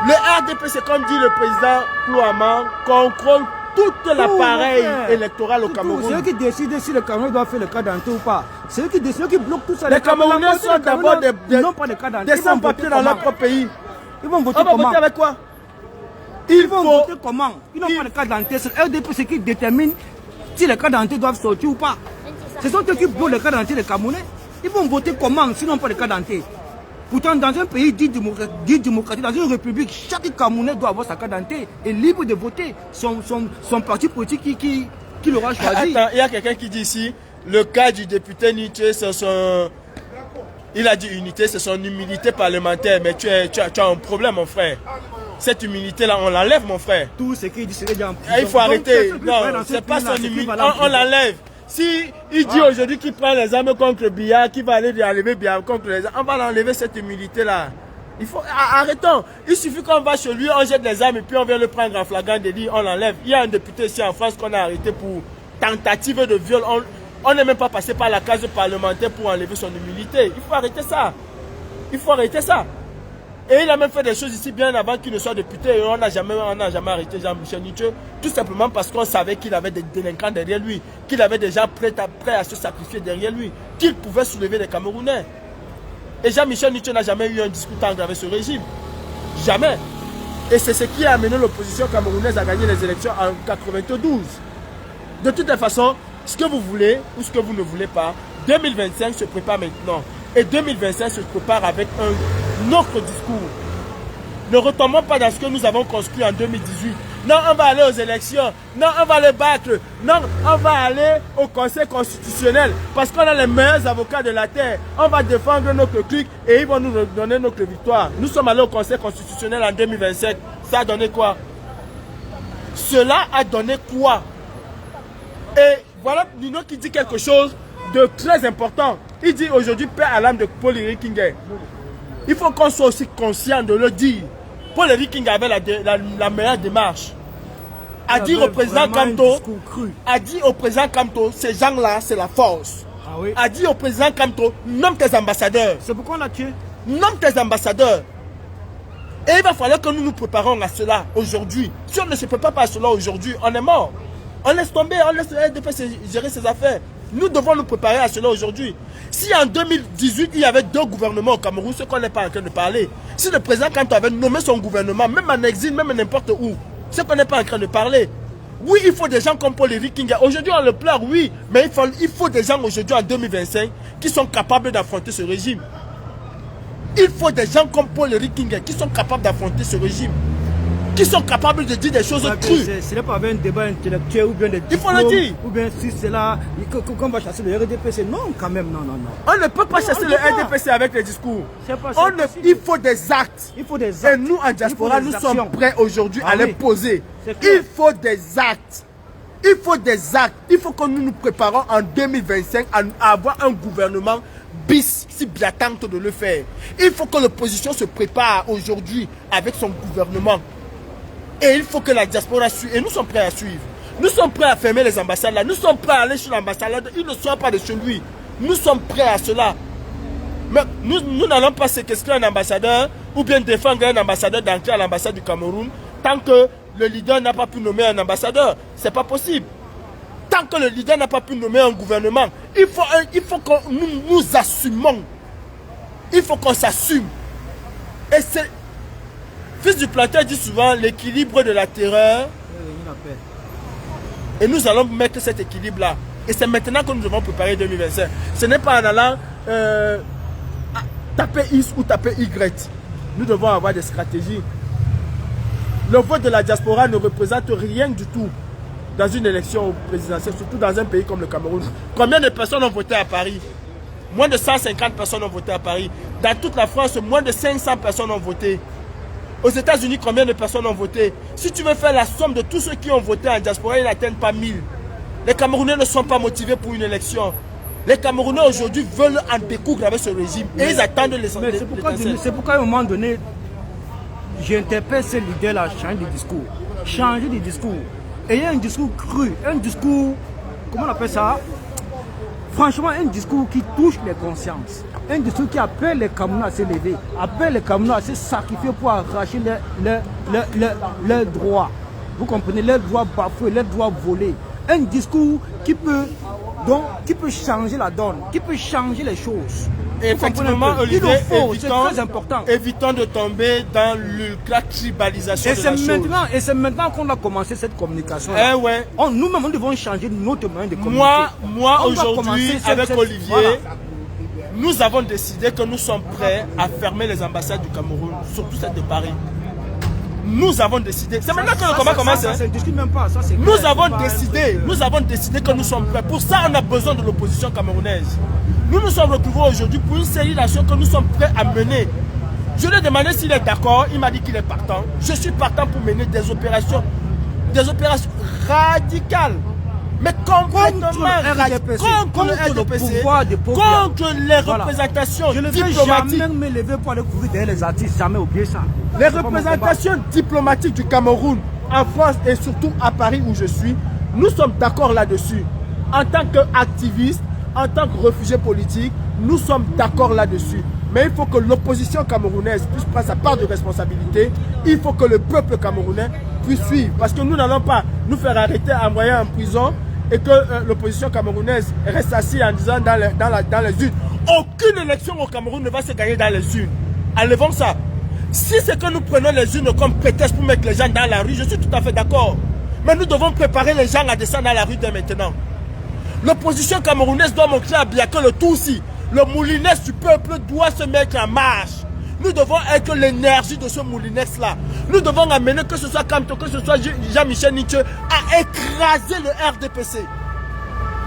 Le RDP, c'est comme dit le président Klouama, contrôle tout l'appareil électoral au Cameroun. C'est eux qui décident si le Cameroun doit faire le cas d'entrée ou pas. C'est eux qui décident, qui bloquent tout ça. Les Camerounais sont d'abord des sans-papiers dans leur propre pays. Ils vont voter comment? On va voter avec quoi? Ils vont voter comment? Ils n'ont pas de cas d'entrée. C'est le RDP qui détermine si les cas d'entrée doivent sortir ou pas. Ce sont eux qui bloquent les cas d'entrée des Camerounais. Ils vont voter comment s'ils n'ont pas de cas d'entrée? Pourtant, dans un pays dit démocratique, dans une république, chaque Camerounais doit avoir sa carte d'identité et libre de voter son parti politique qui l'aura choisi. Attends, il y a quelqu'un qui dit ici, le cas du député Nietzsche, c'est son... Il a dit unité, c'est son humilité parlementaire. Mais tu as un problème, mon frère. Cette humilité-là, on l'enlève, mon frère. Tout ce qu'il dit, c'est déjà en prison. Il faut arrêter. Non, c'est pas son humilité. On l'enlève. Si il dit aujourd'hui qu'il prend les armes contre Biya, qu'il va aller enlever Biya contre les armes, on va l'enlever cette humilité-là. Il faut arrêtons. Il suffit qu'on va chez lui, on jette les armes et puis on vient le prendre en flagrant délit, on l'enlève. Il y a un député ici en France qu'on a arrêté pour tentative de viol. On n'est même pas passé par la case parlementaire pour enlever son humilité. Il faut arrêter ça. Il faut arrêter ça. Et il a même fait des choses ici bien avant qu'il ne soit député. Et on n'a jamais arrêté Jean-Michel Nietzsche. Tout simplement parce qu'on savait qu'il avait des délinquants derrière lui. Qu'il avait des gens prêts à se sacrifier derrière lui. Qu'il pouvait soulever les Camerounais. Et Jean-Michel Nietzsche n'a jamais eu un discours tendre avec ce régime. Jamais. Et c'est ce qui a amené l'opposition camerounaise à gagner les élections en 92. De toutes les façons, ce que vous voulez ou ce que vous ne voulez pas, 2025 se prépare maintenant. Et 2025 se prépare avec un autre discours. Ne retombons pas dans ce que nous avons construit en 2018. Non, on va aller aux élections. Non, on va les battre. Non, on va aller au Conseil constitutionnel. Parce qu'on a les meilleurs avocats de la terre. On va défendre notre clic et ils vont nous donner notre victoire. Nous sommes allés au Conseil constitutionnel en 2027. Ça a donné quoi? Cela a donné quoi? Et voilà Nino qui dit quelque chose de très important. Il dit aujourd'hui paix à l'âme de Paul Henri Kingué. Il faut qu'on soit aussi conscient de le dire. Paul Henri Kingué avait la meilleure démarche. A dit au président Kamto, ces gens-là, c'est la force. Ah oui. A dit au président Kamto, nomme tes ambassadeurs. C'est pourquoi on l'a tué. Nomme tes ambassadeurs. Et il va falloir que nous nous préparions à cela aujourd'hui. Si on ne se prépare pas à cela aujourd'hui, on est mort. On laisse tomber, on laisse le RDP gérer ses affaires. Nous devons nous préparer à cela aujourd'hui. Si en 2018, il y avait 2 gouvernements au Cameroun, ce qu'on n'est pas en train de parler. Si le président Kanto avait nommé son gouvernement, même en exil, même n'importe où, ce qu'on n'est pas en train de parler. Oui, il faut des gens comme Paul Henri Kingué. Aujourd'hui, on le pleure, oui. Mais il faut des gens aujourd'hui, en 2025, qui sont capables d'affronter ce régime. Il faut des gens comme Paul Henri Kingué qui sont capables d'affronter ce régime. Qui sont capables de dire des choses crues. Ce n'est pas avec un débat intellectuel ou bien des il faut le dire. Ou bien si c'est là qu'on va chasser le RDPC. Non, quand même, non. On ne peut pas chasser le RDPC avec les discours. Il faut des actes. Il faut des actes. Et nous, en diaspora, nous sommes prêts aujourd'hui à les poser. Il faut des actes. Il faut des actes. Il faut que nous nous préparons en 2025 à avoir un gouvernement bis si bien tente de le faire. Il faut que l'opposition se prépare aujourd'hui avec son gouvernement. Et il faut que la diaspora suive. Et nous sommes prêts à suivre. Nous sommes prêts à fermer les ambassades là. Nous sommes prêts à aller sur l'ambassade là. Ils ne sont pas de chez lui. Nous sommes prêts à cela. Mais nous n'allons pas séquestrer un ambassadeur ou bien défendre un ambassadeur d'entrer à l'ambassade du Cameroun tant que le leader n'a pas pu nommer un ambassadeur. Ce n'est pas possible. Tant que le leader n'a pas pu nommer un gouvernement, il faut que nous assumons. Il faut qu'on s'assume. Et c'est... Fils du planteur dit souvent l'équilibre de la terreur. Et nous allons mettre cet équilibre-là. Et c'est maintenant que nous devons préparer 2025. Ce n'est pas en allant taper X ou taper Y. Nous devons avoir des stratégies. Le vote de la diaspora ne représente rien du tout dans une élection présidentielle, surtout dans un pays comme le Cameroun. Combien de personnes ont voté à Paris? Moins de 150 personnes ont voté à Paris. Dans toute la France, moins de 500 personnes ont voté. Aux États-Unis, combien de personnes ont voté? Si tu veux faire la somme de tous ceux qui ont voté en diaspora, ils n'atteignent pas 1000. Les Camerounais ne sont pas motivés pour une élection. Les Camerounais aujourd'hui veulent en découdre avec ce régime. Et ils attendent les sondages. C'est pourquoi à un moment donné, j'interpelle ces leaders-là à changer de discours. Changer de discours. Ayez un discours cru, un discours, comment on appelle ça? Franchement, un discours qui touche les consciences. Un discours qui appelle les Camerounais à se lever, appelle les Camerounais à se sacrifier pour arracher leurs droits. Vous comprenez, leurs droits bafoués, leurs droits volés. Un discours qui peut changer la donne, qui peut changer les choses. Et effectivement, Olivier, c'est très important. Évitons de tomber dans la tribalisation de la chose. Et c'est maintenant qu'on a commencé cette communication. Ouais. Nous-mêmes, nous devons changer notre moyen de communiquer. Moi aujourd'hui, avec Olivier, nous avons décidé que nous sommes prêts à fermer les ambassades du Cameroun, surtout celle de Paris. Nous avons décidé. C'est maintenant que le combat commence. Nous avons décidé que nous sommes prêts. Pour ça, on a besoin de l'opposition camerounaise. Nous nous sommes retrouvés aujourd'hui pour une série d'actions que nous sommes prêts à mener. Je lui ai demandé s'il est d'accord. Il m'a dit qu'il est partant. Je suis partant pour mener des opérations radicales. Mais complètement contre le RDPC, contre les représentations diplomatiques. Je ne vais jamais me lever pour aller couvrir derrière les artistes, jamais oublier ça. Les représentations diplomatiques du Cameroun, en France et surtout à Paris où je suis, nous sommes d'accord là-dessus. En tant qu'activistes, en tant que réfugiés politiques, nous sommes d'accord là-dessus. Mais il faut que l'opposition camerounaise puisse prendre sa part de responsabilité. Il faut que le peuple camerounais puisse suivre. Parce que nous n'allons pas nous faire arrêter, envoyer en prison et que l'opposition camerounaise reste assise en disant dans les urnes. Aucune élection au Cameroun ne va se gagner dans les urnes. Enlevons ça. Si c'est que nous prenons les urnes comme prétexte pour mettre les gens dans la rue, je suis tout à fait d'accord. Mais nous devons préparer les gens à descendre dans la rue dès maintenant. L'opposition camerounaise doit montrer à Biaka le Tutsi. Le moulinès du peuple doit se mettre en marche. Nous devons être l'énergie de ce moulinès-là. Nous devons amener, que ce soit Kamto, que ce soit Jean-Michel Nietzsche, à écraser le RDPC.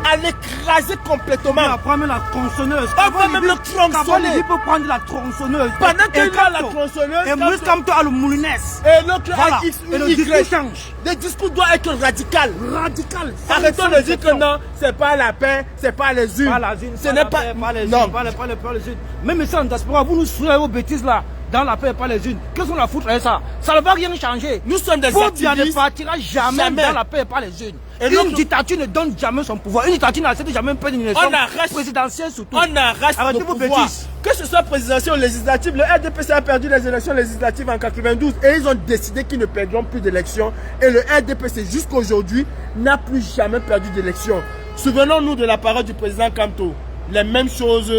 À l'écraser complètement. On va prendre la tronçonneuse. On va même le tronçonner. Il peut prendre la tronçonneuse. Pendant qu'il a la tronçonneuse. Et Moïse Kamto a le moulinès. Et l'autre a X, et le discours change. Le discours doit être radical. Radical. Arrêtons de dire que non, c'est pas la paix, c'est pas les urnes. Ce n'est pas. Non. Pas les urnes. Même si en diaspora, vous nous souvenez vos bêtises là. Dans la paix et pas les unes. Qu'est-ce qu'on a foutre avec ça? Ça ne va rien changer. Nous sommes des activistes. ne partira jamais dans la paix et pas les unes. Et une dictature ne donne jamais son pouvoir. Une dictature n'accepte jamais une élection présidentielle surtout. On arrache le pouvoir. Que ce soit présidentielle ou législative, le RDPC a perdu les élections législatives en 92 et ils ont décidé qu'ils ne perdront plus d'élections. Et le RDPC jusqu'à aujourd'hui n'a plus jamais perdu d'élections. Souvenons-nous de la parole du président Kamto. Les mêmes choses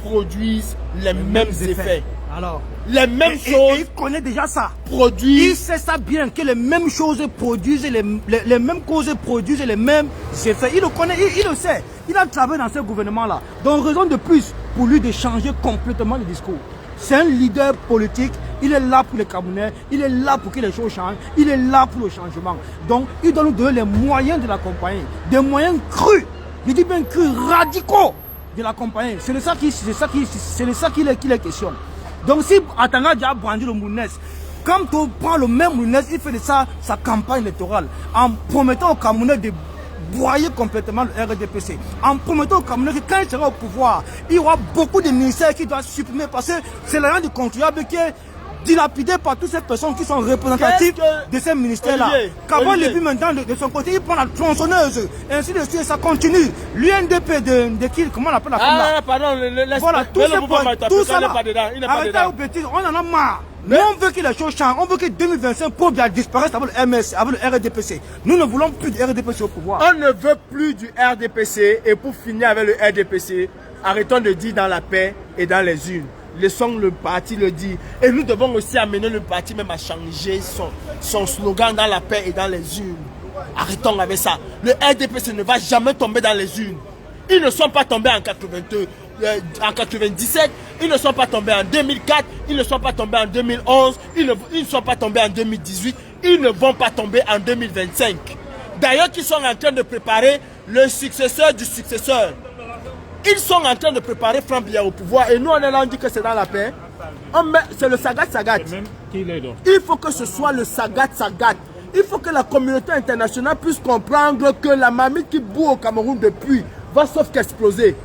produisent les mêmes effets. Alors, les mêmes choses. Il connaît déjà ça. Produisent. Il sait ça bien, que les mêmes choses produisent, les mêmes causes produisent les mêmes effets. Il le connaît, il le sait. Il a travaillé dans ce gouvernement-là. Donc, raison de plus pour lui de changer complètement le discours. C'est un leader politique. Il est là pour les Camerounais. Il est là pour que les choses changent. Il est là pour le changement. Donc, il doit nous donner les moyens de l'accompagner. Des moyens crus. Je dis bien crus, radicaux de l'accompagner. C'est de ça qu'il est question. Donc si Atanga a brandi le Mounès, quand on prend le même Mounès, il fait de ça sa campagne électorale, en promettant aux Camerounais de broyer complètement le RDPC, en promettant aux Camerounais que quand il sera au pouvoir, il y aura beaucoup de ministères qui doivent supprimer parce que c'est l'argent du contribuable qui est dilapidé par toutes ces personnes qui sont représentatives de ces ministères-là. Qu'avant le but maintenant de son côté, il prend la tronçonneuse. Et ainsi de suite, ça continue. L'UNDP de qui, comment on appelle la femme là? Pardon, voilà, tout ça là. Arrêtez aux bêtises, on en a marre. Nous, on veut que les choses changent. On veut que 2025, Pobia disparaisse avec le MS, avec le RDPC. Nous ne voulons plus de RDPC au pouvoir. On ne veut plus du RDPC. Et pour finir avec le RDPC, arrêtons de dire dans la paix et dans les urnes. Laissons le parti le dire. Et nous devons aussi amener le parti même à changer son slogan dans la paix et dans les urnes. Arrêtons avec ça. Le RDPC ne va jamais tomber dans les urnes. Ils ne sont pas tombés en 82. En 97, ils ne sont pas tombés en 2004, ils ne sont pas tombés en 2011, ils ne sont pas tombés en 2018, ils ne vont pas tomber en 2025. D'ailleurs, ils sont en train de préparer le successeur du successeur. Ils sont en train de préparer Franck Biya au pouvoir et nous on est là, on dit que c'est dans la paix. C'est le Sagat. Il faut que ce soit le Sagat. Il faut que la communauté internationale puisse comprendre que la marmite qui bout au Cameroun depuis va sauf qu'exploser.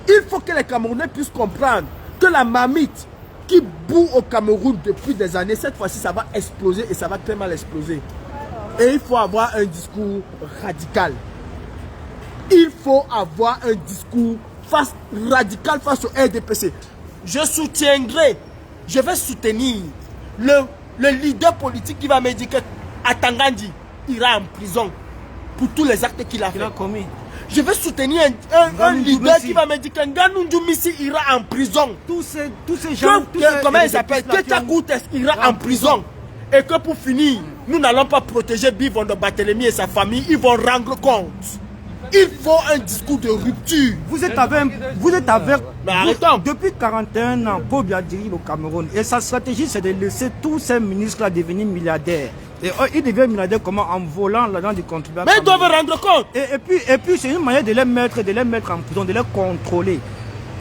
Il faut que les Camerounais puissent comprendre que la marmite qui bout au Cameroun depuis des années, cette fois-ci, ça va exploser et ça va très mal exploser. Et il faut avoir un discours radical. Il faut avoir un discours radical face au RDPC. Je soutiendrai, je vais soutenir le leader politique qui va me dire que Atangandi ira en prison pour tous les actes qu'il a commis. Je vais soutenir un leader qui va me dire que Ngannou Missi ira en prison. Tous ces gens, comment il s'appelle, Keita Koutes ira en prison. Et que pour finir, nous n'allons pas protéger Bivon de Barthélemy et sa famille, ils vont rendre compte. Il faut un discours de rupture. Vous êtes avec mais arrêtons. Depuis 41 ans, Pobia dirige le Cameroun. Et sa stratégie, c'est de laisser tous ces ministres-là devenir milliardaires. Et ils deviennent milliardaires comment? En volant l'argent du contribuable. Mais ils doivent rendre compte. Et puis c'est une manière de les mettre en prison, de les contrôler.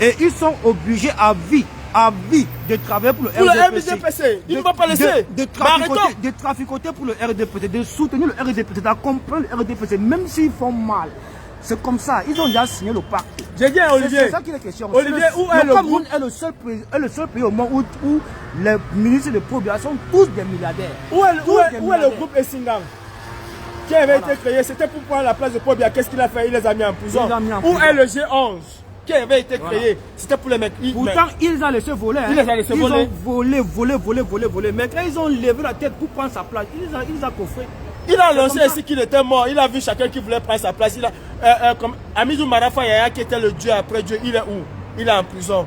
Et ils sont obligés à vie de travailler pour le RDPC. Ils ne vont pas laisser. De traficoter pour le RDPC, de soutenir le RDPC, d'accompagner le RDPC, même s'ils font mal. C'est comme ça, ils ont déjà signé le pacte. J'ai dit à Olivier. C'est ça qui est question. Olivier, où est le Cameroun est le seul pays au monde où les ministres de Pobia sont tous des milliardaires. Où est le groupe Essingam qui avait été créé? C'était pour prendre la place de Pobia. Qu'est-ce qu'il a fait? Il les a mis en prison. Où est le G11 qui avait été créé? C'était pour les mecs. Pourtant, ils ont laissé voler. Ils ont volé. Mais quand ils ont levé la tête pour prendre sa place, ils ont coffré. Il a lancé ainsi qu'il était mort. Il a vu chacun qui voulait prendre sa place. Comme Amizou Marafa Yaya qui était le Dieu après Dieu, il est où? Il est en prison.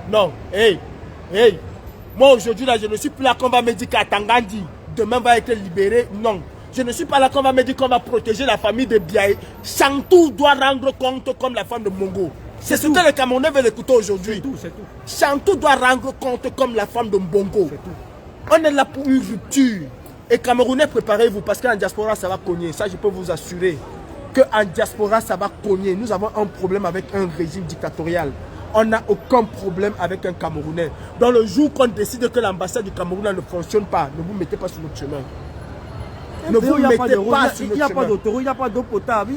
Non. Hey. Moi aujourd'hui là, je ne suis plus là qu'on va me dire qu'Atangandi demain va être libéré. Non. Je ne suis pas là qu'on va me dire qu'on va protéger la famille de Biaye. Chantou doit rendre compte comme la femme de Mongo. C'est ce que les Camerounais veulent écouter aujourd'hui. C'est tout. Chantou doit rendre compte comme la femme de Mbongo. On est là pour une rupture. Et Camerounais, préparez-vous parce qu'en diaspora, ça va cogner. Ça, je peux vous assurer qu'en diaspora, ça va cogner. Nous avons un problème avec un régime dictatorial. On n'a aucun problème avec un Camerounais. Dans le jour qu'on décide que l'ambassade du Cameroun ne fonctionne pas, ne vous mettez pas sur notre chemin. Ne vous mettez pas sur notre chemin. Il n'y a pas d'autoroute, il n'y a pas d'eau potable.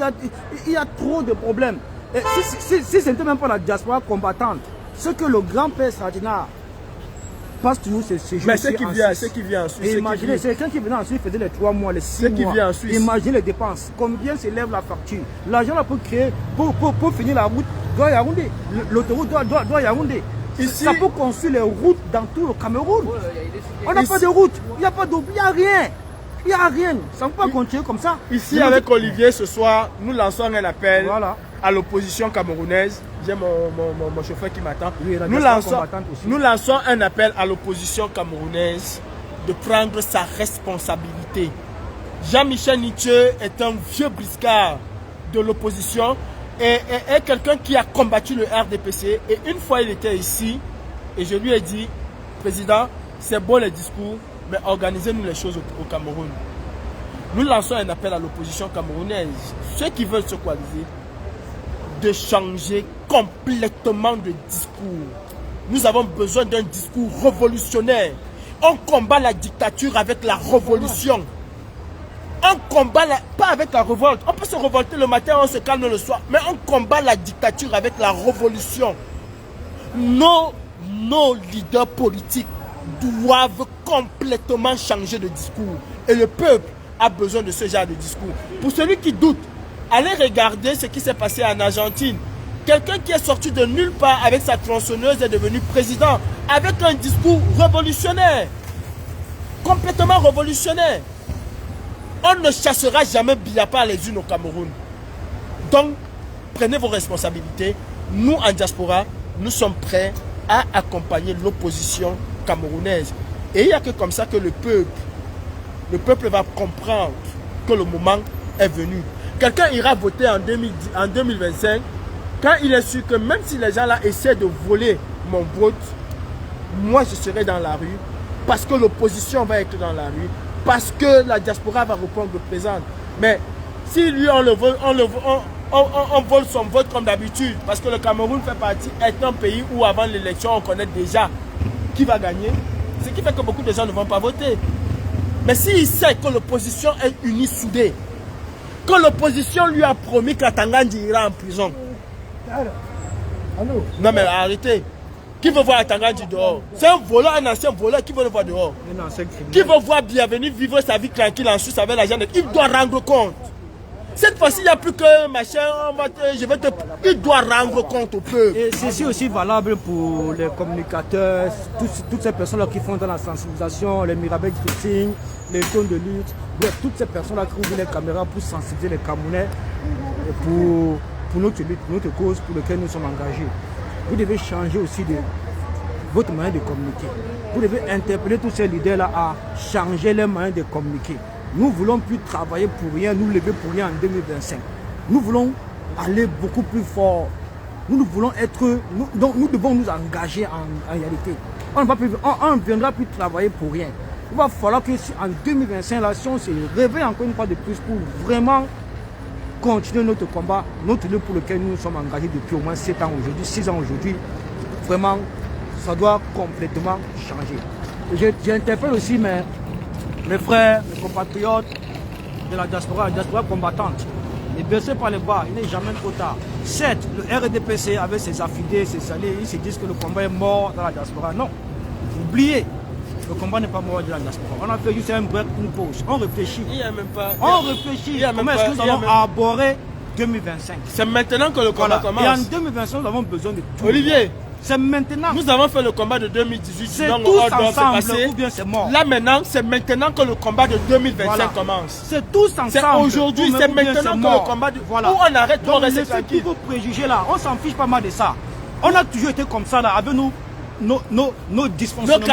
Il y a trop de problèmes. Et si ce n'était même pas la diaspora combattante, ce que le grand-père Sardinard passe toujours ces jours. Mais ceux qui viennent en Suisse. Imaginez, c'est quelqu'un qui venait en Suisse, faisait les 3 mois, les 6 mois. Imaginez les dépenses. Combien s'élève la facture? L'argent là pour créer, pour finir la route, doit Yaoundé. L'autoroute doit Yaoundé. Ça peut construire les routes dans tout le Cameroun. On n'a pas de route, il n'y a pas d'eau, il n'y a rien. Il n'y a rien. Ça ne peut pas continuer comme ça. Ici, avec Olivier, ce soir, nous lançons un appel à l'opposition camerounaise. J'ai mon chauffeur qui m'attend. Oui, nous lançons un appel à l'opposition camerounaise de prendre sa responsabilité. Jean-Michel Nithieu est un vieux briscard de l'opposition et est quelqu'un qui a combattu le RDPC. Et une fois, il était ici et je lui ai dit, Président, c'est beau les discours, mais organisez-nous les choses au Cameroun. Nous lançons un appel à l'opposition camerounaise, ceux qui veulent se coaliser, de changer complètement de discours. Nous avons besoin d'un discours révolutionnaire. On combat la dictature avec la révolution. On combat, pas avec la révolte. On peut se révolter le matin, on se calme le soir. Mais on combat la dictature avec la révolution. Nos leaders politiques doivent complètement changer de discours. Et le peuple a besoin de ce genre de discours. Pour celui qui doute, allez regarder ce qui s'est passé en Argentine. Quelqu'un qui est sorti de nulle part avec sa tronçonneuse est devenu président avec un discours révolutionnaire. Complètement révolutionnaire. On ne chassera jamais Biapa les unes au Cameroun. Donc, prenez vos responsabilités. Nous, en diaspora, nous sommes prêts à accompagner l'opposition camerounaise. Et il n'y a que comme ça que le peuple va comprendre que le moment est venu. Quelqu'un ira voter en 2025 quand il est sûr que même si les gens là essaient de voler mon vote, moi je serai dans la rue parce que l'opposition va être dans la rue, parce que la diaspora va reprendre le présent. Mais si lui on vole son vote comme d'habitude, parce que le Cameroun est un pays où avant l'élection on connaît déjà qui va gagner, ce qui fait que beaucoup de gens ne vont pas voter. Mais s'il sait que l'opposition est unie, soudée, que l'opposition lui a promis que Tangandji ira en prison. Non mais arrêtez. Qui veut voir Tangandji dehors? C'est un voleur, un ancien voleur. Qui veut le voir dehors? Qui veut voir Bienvenue vivre sa vie tranquille en Suisse avec l'argent? Il doit rendre compte. Cette fois-ci, il n'y a plus que machin, il doit rendre compte au peuple. Et ceci aussi valable pour les communicateurs, toutes ces personnes-là qui font dans la sensibilisation, les Mirabel Fixing, les zones de lutte, bref, toutes ces personnes-là qui ouvrent les caméras pour sensibiliser les Camerounais pour notre lutte, notre cause pour laquelle nous sommes engagés. Vous devez changer aussi votre moyen de communiquer. Vous devez interpeller tous ces leaders-là à changer les moyens de communiquer. Nous ne voulons plus travailler pour rien, nous lever pour rien en 2025. Nous voulons aller beaucoup plus fort. Nous voulons être, nous devons nous engager en réalité. On ne viendra plus travailler pour rien. Il va falloir que en 2025, là, si on se réveille encore une fois de plus pour vraiment continuer notre combat, notre lutte pour lequel nous sommes engagés depuis au moins 7 ans aujourd'hui, 6 ans aujourd'hui, vraiment, ça doit complètement changer. J'interpelle aussi mes frères, mes compatriotes de la diaspora combattante. Ne baissez pas les bras, il n'est jamais trop tard. Certes, le RDPC avec ses affidés, ses alliés, ils se disent que le combat est mort dans la diaspora. Non, oubliez, le combat n'est pas mort dans la diaspora. On a fait juste un break, une pause. On réfléchit. Il n'y a même pas. On réfléchit. Comment est-ce que nous allons aborder 2025? C'est maintenant que le combat commence. Et en 2025, nous avons besoin de tout. Olivier, c'est maintenant. Nous avons fait le combat de 2018. C'est tous ensemble ou bien c'est mort. Là maintenant, c'est maintenant que le combat de 2025 commence. C'est tous ensemble. C'est aujourd'hui, c'est maintenant que le combat de... Où on arrête, on reste tranquille. Tous vos préjugés là, on s'en fiche pas mal de ça. On a toujours été comme ça là, avec nos dysfonctionnements,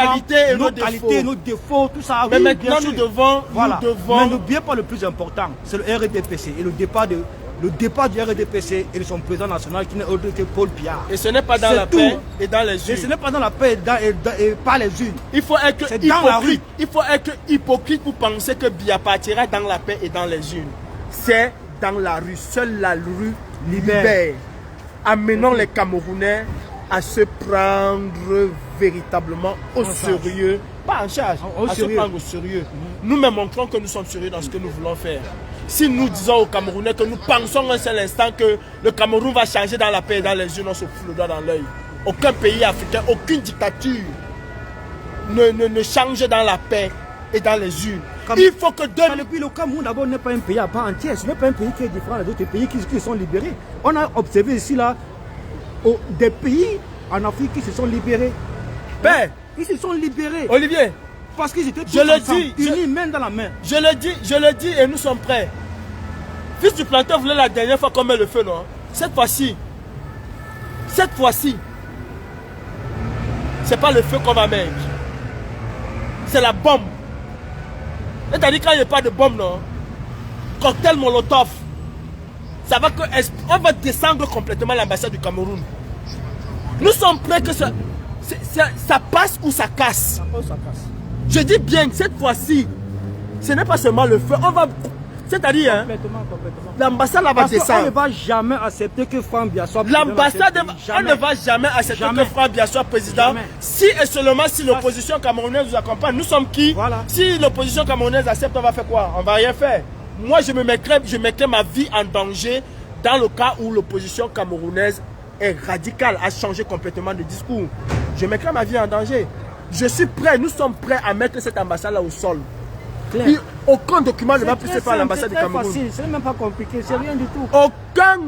nos qualités, nos défauts, tout ça. Mais maintenant nous devons... Mais n'oubliez pas le plus important, c'est le RDPC et le départ du RDPC et de son président national qui n'est autre que Paul Biya. Et ce n'est pas dans la paix et dans les urnes. Et ce n'est pas dans la paix et pas les urnes. Il faut être hypocrite. Il faut être hypocrite pour penser que Biya partira dans la paix et dans les urnes. C'est dans la rue. Seule la rue libère. Amenons les Camerounais à se prendre véritablement au sérieux. Pas en charge, à se prendre au sérieux. Nous-mêmes montrons que nous sommes sérieux dans ce que nous voulons faire. Si nous disons aux Camerounais que nous pensons un seul instant que le Cameroun va changer dans la paix et dans les urnes, on se fout le doigt dans l'œil. Aucun pays africain, aucune dictature ne change dans la paix et dans les urnes. Il faut que le Cameroun d'abord n'est pas un pays à part entière. Ce n'est pas un pays qui est différent des autres pays qui sont libérés. On a observé ici là des pays en Afrique qui se sont libérés. Ils se sont libérés. Olivier, parce qu'ils étaient tous ensemble, unis main dans la main. Je le dis et nous sommes prêts. Fils du planteur voulait la dernière fois qu'on met le feu, non? Cette fois-ci, c'est pas le feu qu'on va mettre. C'est la bombe. C'est-à-dire quand il n'y a pas de bombe, non? Cocktail Molotov. Ça va que on va descendre complètement l'ambassade du Cameroun. Nous sommes prêts que ça passe ou ça casse. Ça passe ou ça casse. Je dis bien que cette fois-ci, ce n'est pas seulement le feu. On va... C'est-à-dire, l'ambassade va descendre. On ne va jamais accepter que Franck Biya soit président. L'ambassade, on ne va jamais accepter que Franck Biya soit président. Jamais. Si et seulement si l'opposition camerounaise nous accompagne. Nous sommes qui? Si l'opposition camerounaise accepte, on va faire quoi? On va rien faire. Moi, je mettrai ma vie en danger dans le cas où l'opposition camerounaise est radicale, a changé complètement de discours. Je mettrai ma vie en danger. Je suis prêt, nous sommes prêts à mettre cette ambassade-là au sol. Claire. Puis, aucun document ne va plus se faire à l'ambassade du Cameroun. C'est facile, c'est même pas compliqué, c'est rien du tout. Aucun.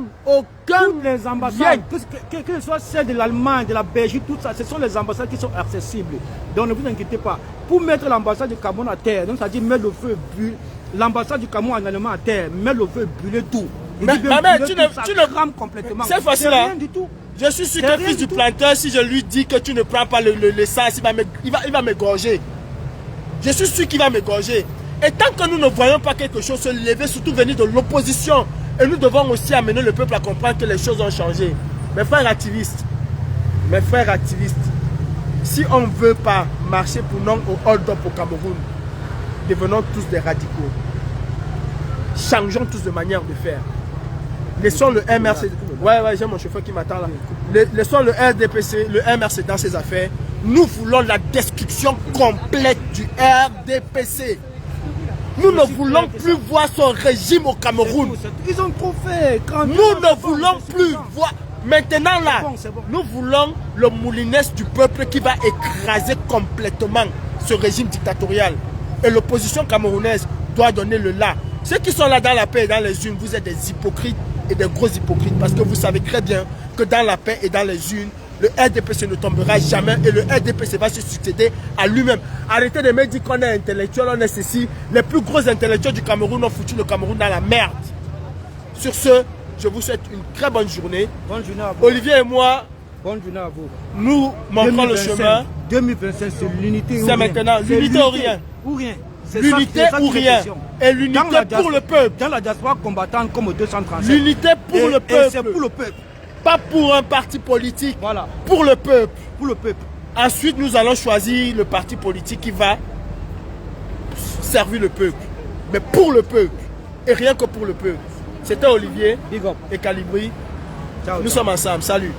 Toutes les ambassades, que ce soit celle de l'Allemagne, de la Belgique, tout ça, ce sont les ambassades qui sont accessibles. Donc ne vous inquiétez pas. Pour mettre l'ambassade du Cameroun à terre, donc ça dit mettre le feu, l'ambassade du Cameroun en allemand à terre, mettre le feu, brûler tout. Mais tu ne crame complètement. C'est facile, rien hein? du tout. Je suis sûr que fils du planteur, si je lui dis que tu ne prends pas l'essence, il va m'égorger. Je suis sûr qu'il va m'égorger. Et tant que nous ne voyons pas quelque chose se lever, surtout venir de l'opposition, et nous devons aussi amener le peuple à comprendre que les choses ont changé. Mes frères activistes, si on ne veut pas marcher pour non au hold-up au Cameroun, devenons tous des radicaux. Changeons tous de manière de faire. Laissons le MRC. Ouais, j'ai mon chauffeur qui m'attend là. Laissons le RDPC, le MRC dans ses affaires. Nous voulons la destruction complète du RDPC. Nous ne voulons plus voir son régime au Cameroun. Ils ont trop fait. Nous ne voulons plus voir. Maintenant là, nous voulons le moulinès du peuple qui va écraser complètement ce régime dictatorial. Et l'opposition camerounaise doit donner le là. Ceux qui sont là dans la paix et dans les unes, vous êtes des hypocrites et des gros hypocrites. Parce que vous savez très bien que dans la paix et dans les unes, le RDPC ne tombera jamais et le RDPC va se succéder à lui-même. Arrêtez de me dire qu'on est intellectuel, on est ceci. Les plus gros intellectuels du Cameroun ont foutu le Cameroun dans la merde. Sur ce, je vous souhaite une très bonne journée. Bonne journée à vous. Olivier et moi, bonne journée à vous. Nous montrons le chemin. 2025, c'est l'unité ou rien. C'est maintenant, l'unité ou rien. Ou rien. L'unité ou rien. Et l'unité pour le peuple. Dans la diaspora combattante comme 237. L'unité pour le peuple. C'est pour le peuple. Pas pour un parti politique. Voilà. Pour le peuple. Pour le peuple. Ensuite, nous allons choisir le parti politique qui va servir le peuple. Mais pour le peuple. Et rien que pour le peuple. C'était Olivier et Calibri. Nous sommes ensemble. Salut.